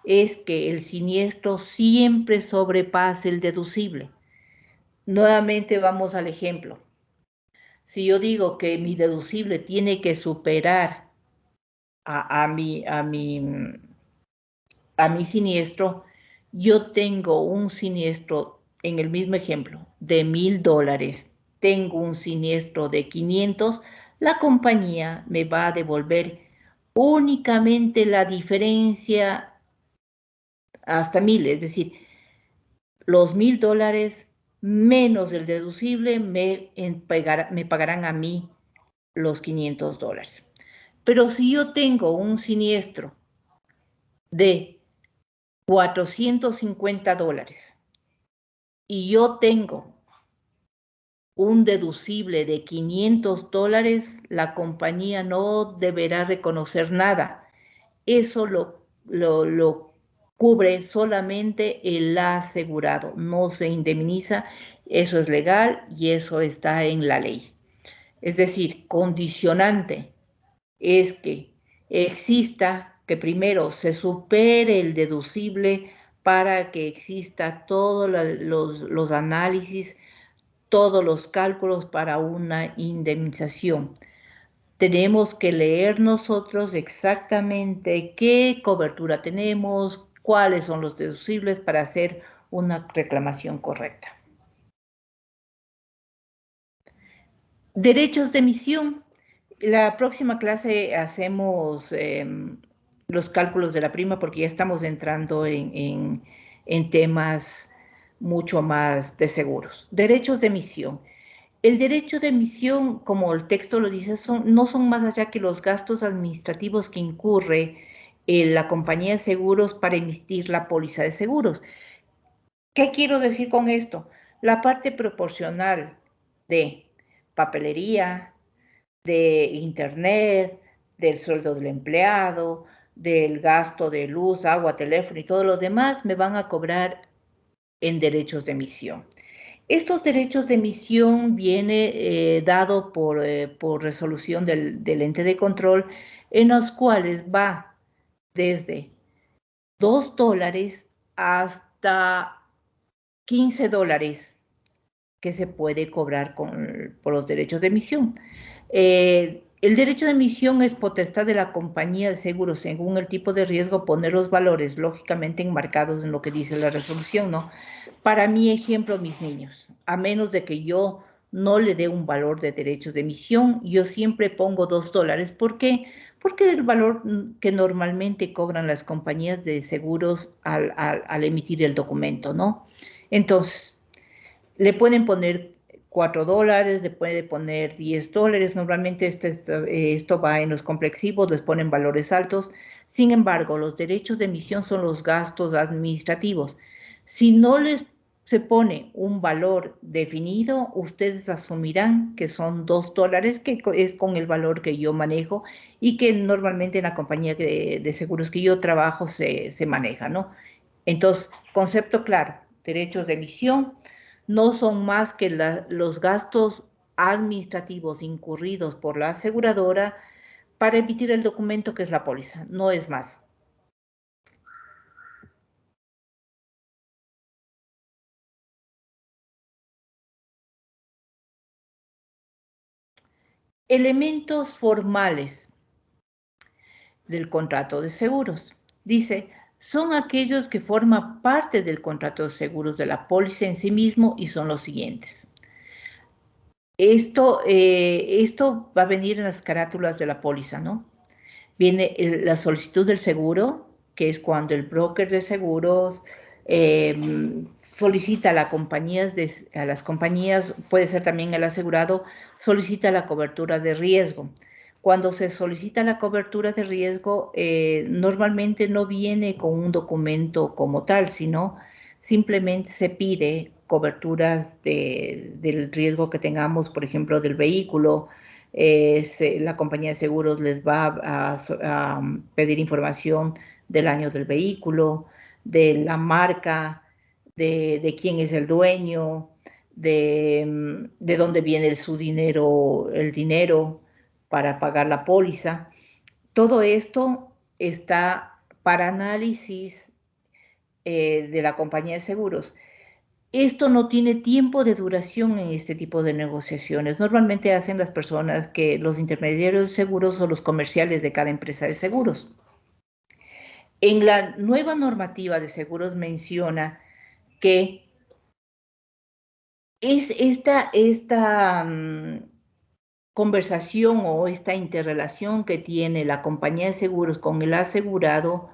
es que el siniestro siempre sobrepase el deducible. Nuevamente vamos al ejemplo. Si yo digo que mi deducible tiene que superar a mi siniestro, yo tengo un siniestro, en el mismo ejemplo, de $1,000, tengo un siniestro de 500, la compañía me va a devolver únicamente la diferencia hasta 1,000, es decir, los $1,000 menos el deducible me pagarán a mí los $500. Pero si yo tengo un siniestro de $450 y yo tengo un deducible de $500, la compañía no deberá reconocer nada. Eso lo cubre solamente el asegurado, no se indemniza, eso es legal y eso está en la ley. Es decir, condicionante es que exista, que primero se supere el deducible para que exista todos los análisis, todos los cálculos para una indemnización. Tenemos que leer nosotros exactamente qué cobertura tenemos, cuáles son los deducibles para hacer una reclamación correcta. Derechos de emisión. La próxima clase hacemos los cálculos de la prima porque ya estamos entrando en temas mucho más de seguros. Derechos de emisión. El derecho de emisión, como el texto lo dice, no son más allá que los gastos administrativos que incurre la compañía de seguros para emitir la póliza de seguros. ¿Qué quiero decir con esto? La parte proporcional de papelería, de internet, del sueldo del empleado, del gasto de luz, agua, teléfono y todos los demás me van a cobrar en derechos de emisión. Estos derechos de emisión viene dado por resolución del ente de control, en los cuales va desde $2 hasta $15 que se puede cobrar por los derechos de emisión. El derecho de emisión es potestad de la compañía de seguros, según el tipo de riesgo, poner los valores, lógicamente enmarcados en lo que dice la resolución, ¿no? Para mi ejemplo, mis niños, a menos de que yo no le dé un valor de derechos de emisión, yo siempre pongo $2. ¿Por qué? Porque es el valor que normalmente cobran las compañías de seguros al emitir el documento, ¿no? Entonces, le pueden poner $4, le puede poner $10. Normalmente esto va en los complexivos, les ponen valores altos. Sin embargo, los derechos de emisión son los gastos administrativos. Si no les se pone un valor definido, ustedes asumirán que son $2, que es con el valor que yo manejo y que normalmente en la compañía de seguros que yo trabajo se maneja, ¿no? Entonces, concepto claro, derechos de emisión no son más que los gastos administrativos incurridos por la aseguradora para emitir el documento que es la póliza, no es más. Elementos formales del contrato de seguros. Dice, son aquellos que forman parte del contrato de seguros de la póliza en sí mismo y son los siguientes. Esto va a venir en las carátulas de la póliza, ¿no? Viene la solicitud del seguro, que es cuando el broker de seguros solicita a las compañías, puede ser también el asegurado, solicita la cobertura de riesgo. Cuando se solicita la cobertura de riesgo, normalmente no viene con un documento como tal, sino simplemente se pide coberturas del riesgo que tengamos, por ejemplo, del vehículo. La compañía de seguros les va a pedir información del año del vehículo, de la marca, de quién es el dueño, de dónde viene su dinero, el dinero para pagar la póliza. Todo esto está para análisis de la compañía de seguros. Esto no tiene tiempo de duración en este tipo de negociaciones. Normalmente hacen las personas que los intermediarios de seguros o los comerciales de cada empresa de seguros. En la nueva normativa de seguros menciona que es esta conversación o esta interrelación que tiene la compañía de seguros con el asegurado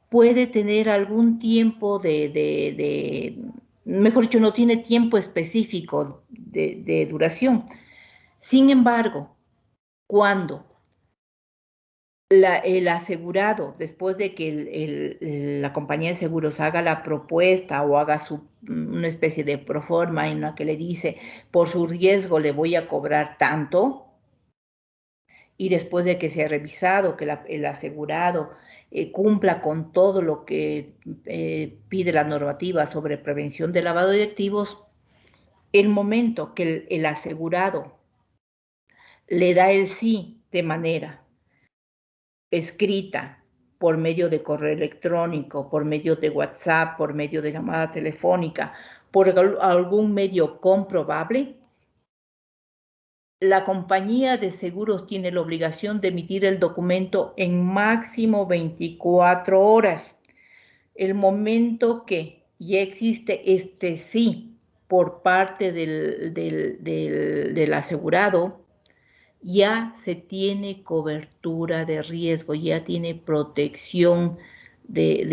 puede tener algún tiempo mejor dicho, no tiene tiempo específico de duración. Sin embargo, cuando el asegurado, después de que la compañía de seguros haga la propuesta o haga una especie de proforma en la que le dice, por su riesgo le voy a cobrar tanto, y después de que se ha revisado que el asegurado cumpla con todo lo que pide la normativa sobre prevención de lavado de activos, el momento que el asegurado le da el sí de manera escrita, por medio de correo electrónico, por medio de WhatsApp, por medio de llamada telefónica, por algún medio comprobable, la compañía de seguros tiene la obligación de emitir el documento en máximo 24 horas. El momento que ya existe este sí por parte del asegurado, ya se tiene cobertura de riesgo, ya tiene protección del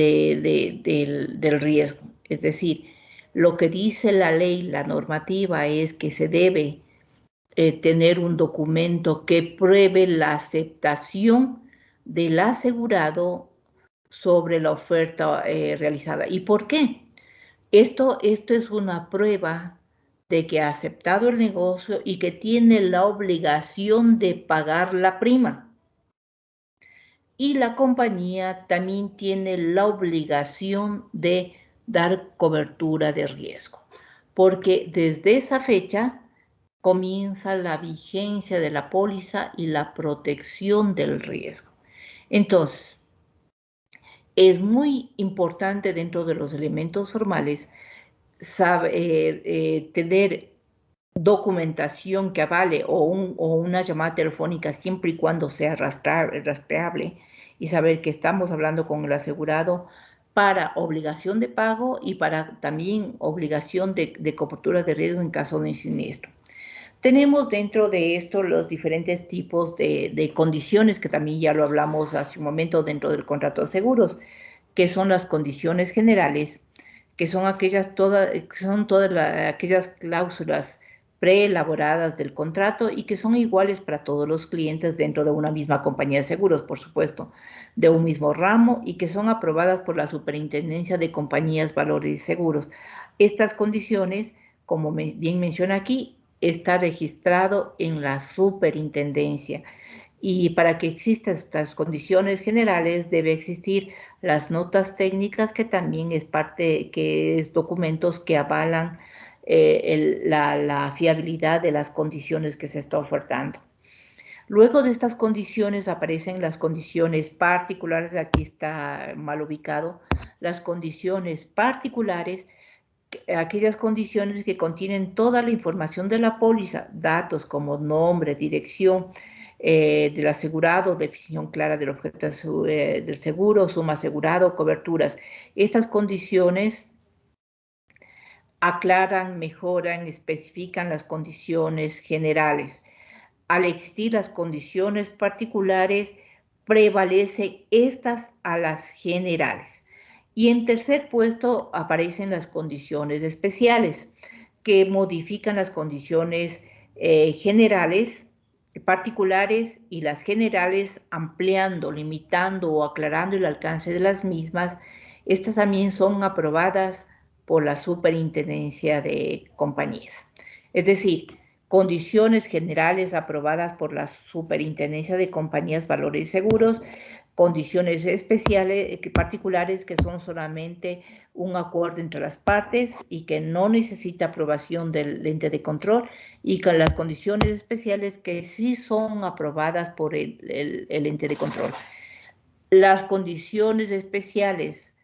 riesgo. Es decir, lo que dice la ley, la normativa, es que se debe tener un documento que pruebe la aceptación del asegurado sobre la oferta realizada. ¿Y por qué? Esto es una prueba de que ha aceptado el negocio y que tiene la obligación de pagar la prima. Y la compañía también tiene la obligación de dar cobertura de riesgo, porque desde esa fecha comienza la vigencia de la póliza y la protección del riesgo. Entonces, es muy importante dentro de los elementos formales tener documentación que avale o una llamada telefónica siempre y cuando sea rastreable y saber que estamos hablando con el asegurado para obligación de pago y para también obligación de cobertura de riesgo en caso de siniestro. Tenemos dentro de esto los diferentes tipos de condiciones que también ya lo hablamos hace un momento dentro del contrato de seguros, que son las condiciones generales, que son aquellas cláusulas preelaboradas del contrato y que son iguales para todos los clientes dentro de una misma compañía de seguros, por supuesto, de un mismo ramo y que son aprobadas por la Superintendencia de Compañías, Valores y Seguros. Estas condiciones, como bien menciona aquí, está registrado en la Superintendencia. Y para que existan estas condiciones generales debe existir las notas técnicas, que también es parte, que es documentos que avalan la fiabilidad de las condiciones que se está ofertando. Luego de estas condiciones aparecen las condiciones particulares, aquí está mal ubicado, las condiciones particulares, aquellas condiciones que contienen toda la información de la póliza, datos como nombre, dirección del asegurado, definición clara del objeto del seguro, suma asegurado, coberturas. Estas condiciones aclaran, mejoran, especifican las condiciones generales. Al existir las condiciones particulares, prevalecen estas a las generales. Y en tercer puesto aparecen las condiciones especiales, que modifican las condiciones generales, particulares y las generales, ampliando, limitando o aclarando el alcance de las mismas. Estas también son aprobadas por la Superintendencia de Compañías. Es decir, condiciones generales aprobadas por la Superintendencia de Compañías, Valores y Seguros, condiciones especiales, particulares, que son solamente un acuerdo entre las partes y que no necesita aprobación del ente de control, y con las condiciones especiales que sí son aprobadas por el ente de control. Las condiciones especiales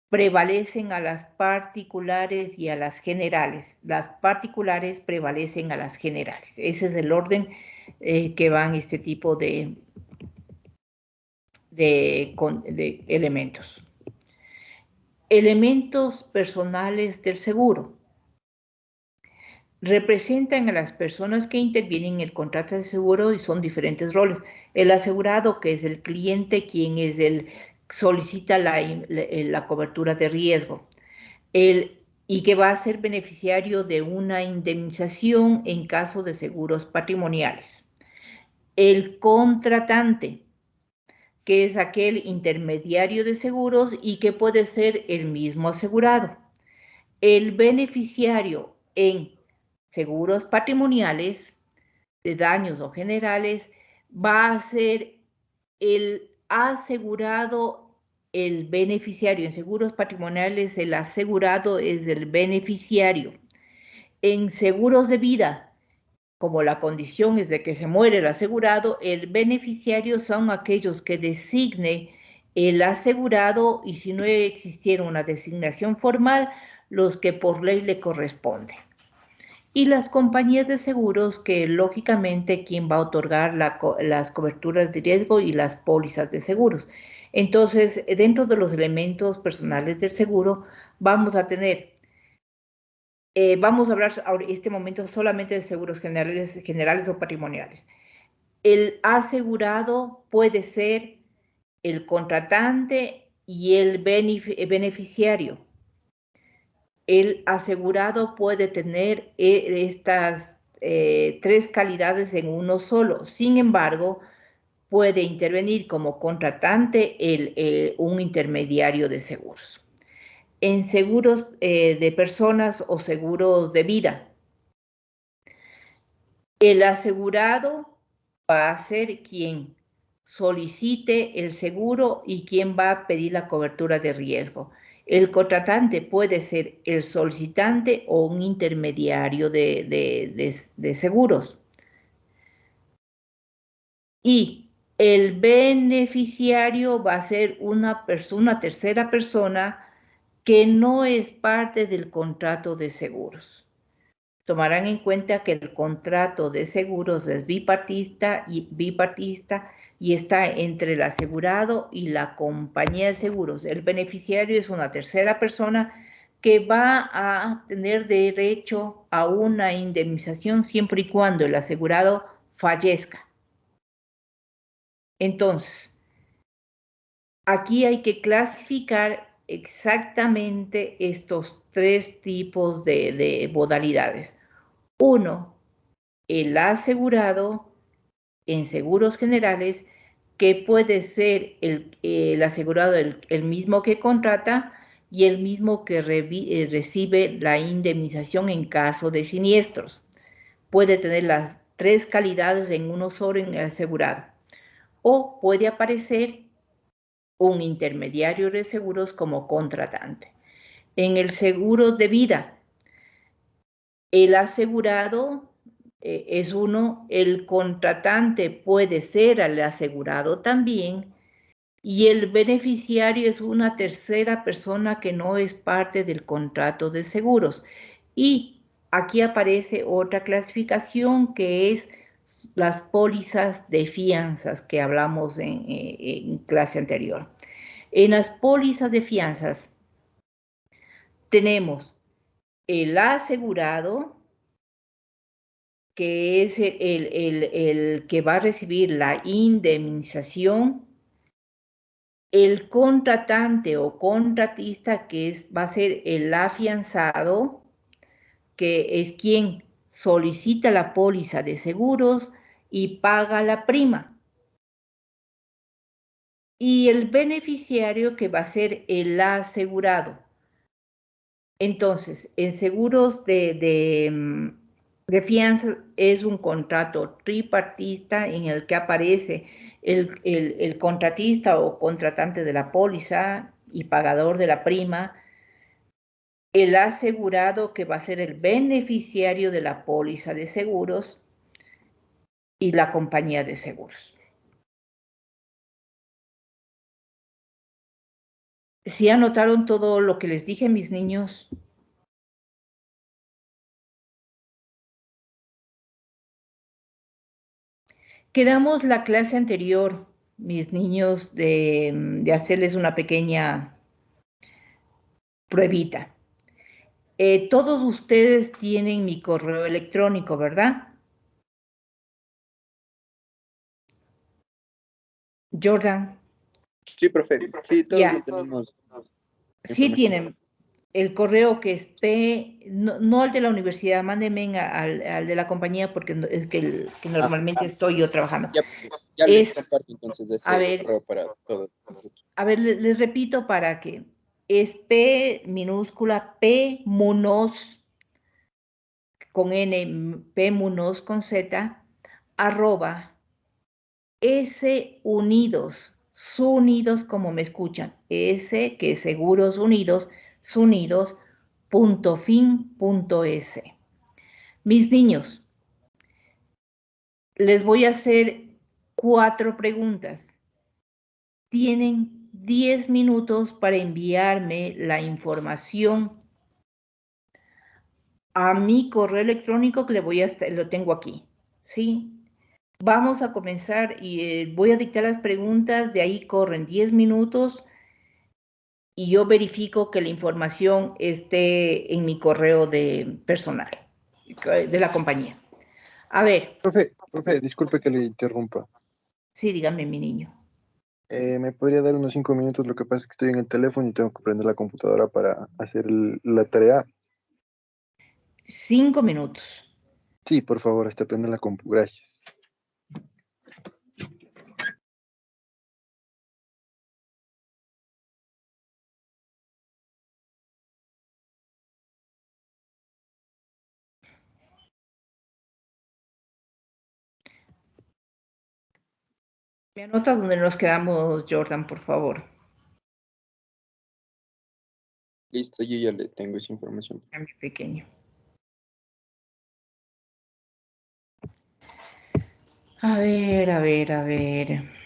prevalecen a las particulares y a las generales. Las particulares prevalecen a las generales. Ese es el orden que van este tipo de elementos. Elementos personales del seguro. Representan a las personas que intervienen en el contrato de seguro y son diferentes roles. El asegurado, que es el cliente, quien es solicita la cobertura de riesgo. Y que va a ser beneficiario de una indemnización en caso de seguros patrimoniales. El contratante, que es aquel intermediario de seguros y que puede ser el mismo asegurado. El beneficiario en seguros patrimoniales, de daños o generales, va a ser el asegurado, el beneficiario. En seguros patrimoniales, el asegurado es el beneficiario. En seguros de vida, como la condición es de que se muere el asegurado, el beneficiario son aquellos que designe el asegurado, y si no existiera una designación formal, los que por ley le corresponden. Y las compañías de seguros, que lógicamente quien va a otorgar las coberturas de riesgo y las pólizas de seguros. Entonces, dentro de los elementos personales del seguro, vamos a tener, vamos a hablar en este momento solamente de seguros generales o patrimoniales. El asegurado puede ser el contratante y el beneficiario. El asegurado puede tener estas tres calidades en uno solo. Sin embargo, puede intervenir como contratante un intermediario de seguros. En seguros de personas o seguros de vida, el asegurado va a ser quien solicite el seguro y quien va a pedir la cobertura de riesgo. El contratante puede ser el solicitante o un intermediario de seguros. Y el beneficiario va a ser una tercera persona que no es parte del contrato de seguros. Tomarán en cuenta que el contrato de seguros es bipartista y está entre el asegurado y la compañía de seguros. El beneficiario es una tercera persona que va a tener derecho a una indemnización siempre y cuando el asegurado fallezca. Entonces, aquí hay que clasificar exactamente estos tres tipos de modalidades. Uno, el asegurado en seguros generales, que puede ser el asegurado el mismo que contrata y el mismo que recibe la indemnización en caso de siniestros. Puede tener las tres calidades en uno solo en el asegurado. O puede aparecer un intermediario de seguros como contratante. En el seguro de vida, el asegurado es uno, el contratante puede ser el asegurado también, y el beneficiario es una tercera persona que no es parte del contrato de seguros. Y aquí aparece otra clasificación que es las pólizas de fianzas que hablamos en clase anterior. En las pólizas de fianzas tenemos el asegurado, que es el que va a recibir la indemnización, el contratante o contratista, que va a ser el afianzado, que es quien solicita la póliza de seguros y paga la prima. Y el beneficiario, que va a ser el asegurado. Entonces, en seguros de fianza es un contrato tripartita en el que aparece el contratista o contratante de la póliza y pagador de la prima, el asegurado, que va a ser el beneficiario de la póliza de seguros, y la compañía de seguros. ¿Sí anotaron todo lo que les dije, mis niños? Quedamos la clase anterior, mis niños, de hacerles una pequeña pruebita. Todos ustedes tienen mi correo electrónico, ¿verdad? Jordan. Sí, profe. Sí, todos lo Ya. tenemos. Sí Información. tienen el correo que es no al de la universidad, mándenme al de la compañía, porque es que, que normalmente estoy yo trabajando. Ya, ya les Es, comparto entonces a ese ver, correo para todo. a ver, les repito para que es P minúscula, P Munoz con N, P Munoz con Z, arroba S Unidos, Sunidos como me escuchan, S que es Seguros Unidos, Sunidos, .fin.es. Mis niños, les voy a hacer 4 preguntas. Tienen 10 minutos para enviarme la información a mi correo electrónico, que lo tengo aquí, ¿sí? Vamos a comenzar y voy a dictar las preguntas, de ahí corren 10 minutos y yo verifico que la información esté en mi correo personal, de la compañía. A ver. Profe, disculpe que le interrumpa. Sí, dígame, mi niño. ¿Me podría dar unos 5 minutos? Lo que pasa es que estoy en el teléfono y tengo que prender la computadora para hacer la tarea. 5 minutos. Sí, por favor, hasta prender la compu. Gracias. ¿Me anota dónde nos quedamos, Jordan, por favor? Listo, yo ya le tengo esa información. A mi pequeño. A ver, a ver, a ver.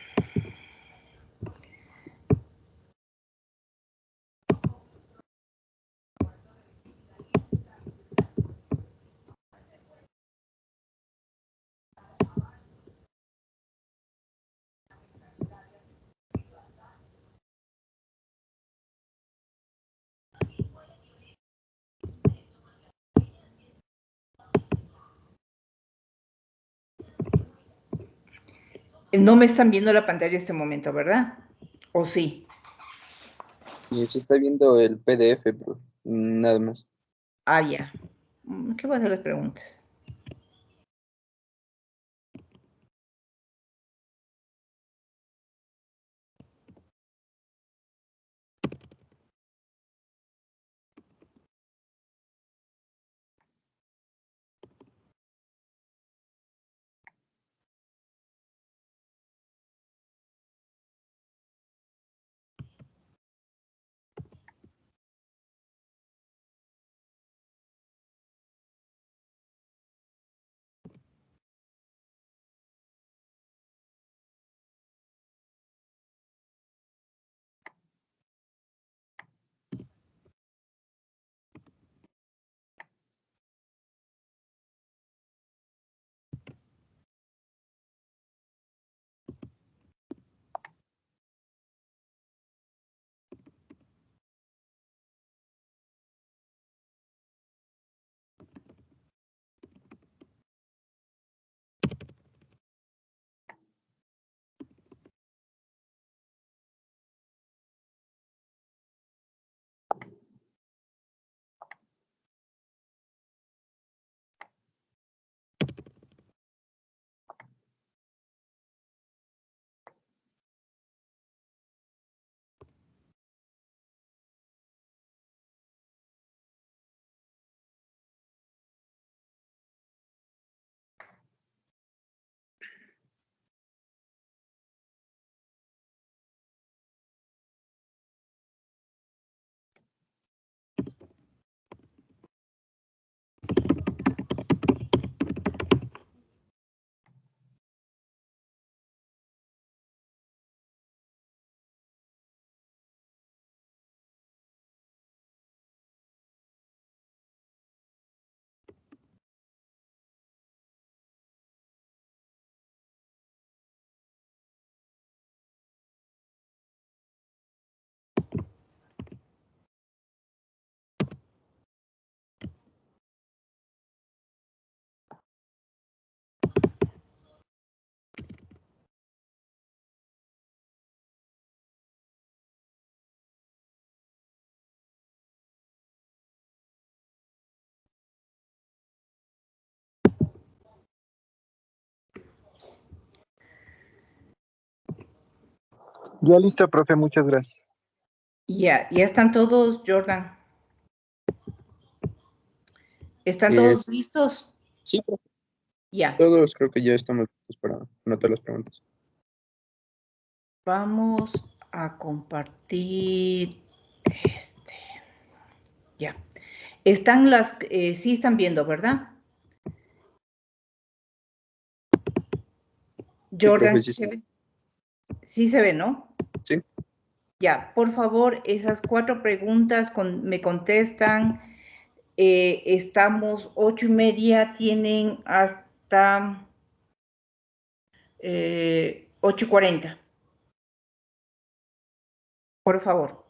No me están viendo la pantalla en este momento, ¿verdad? ¿O sí? Y se está viendo el PDF, bro. Nada más. Ah, ya. ¿Qué voy a hacer las preguntas? Ya listo, profe, muchas gracias. Ya están todos, Jordan. ¿Están todos Es, listos? sí, profe. Ya. Todos creo que ya estamos listos para anotar las preguntas. Vamos a compartir este. Ya. Están sí están viendo, ¿verdad? Sí, Jordan, profe, sí sí, se sí. ve. Sí se ve, ¿no? Sí, Ya, por favor, esas 4 preguntas me contestan. Estamos 8:30, tienen hasta 8:40. Por favor.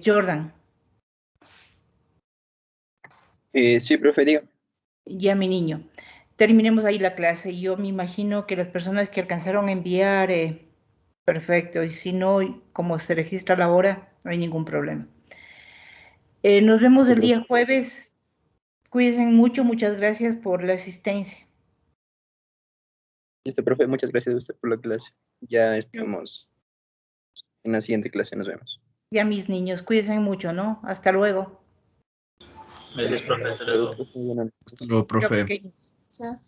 Jordan, Sí, profe, diga. ya mi niño, terminemos ahí la clase. Yo me imagino que las personas que alcanzaron a enviar, perfecto, y si no, como se registra la hora, no hay ningún problema. Nos vemos Sí, el profe. día jueves. Cuídense mucho, muchas gracias por la asistencia. Listo, profe, muchas gracias a usted por la clase. Ya estamos en la siguiente clase, nos vemos. Ya mis niños, cuídense mucho, ¿no? Hasta luego. Gracias, profe. Hasta luego. Profe, buenas noches. Hasta luego, Chao, profe. pequeños. Chao.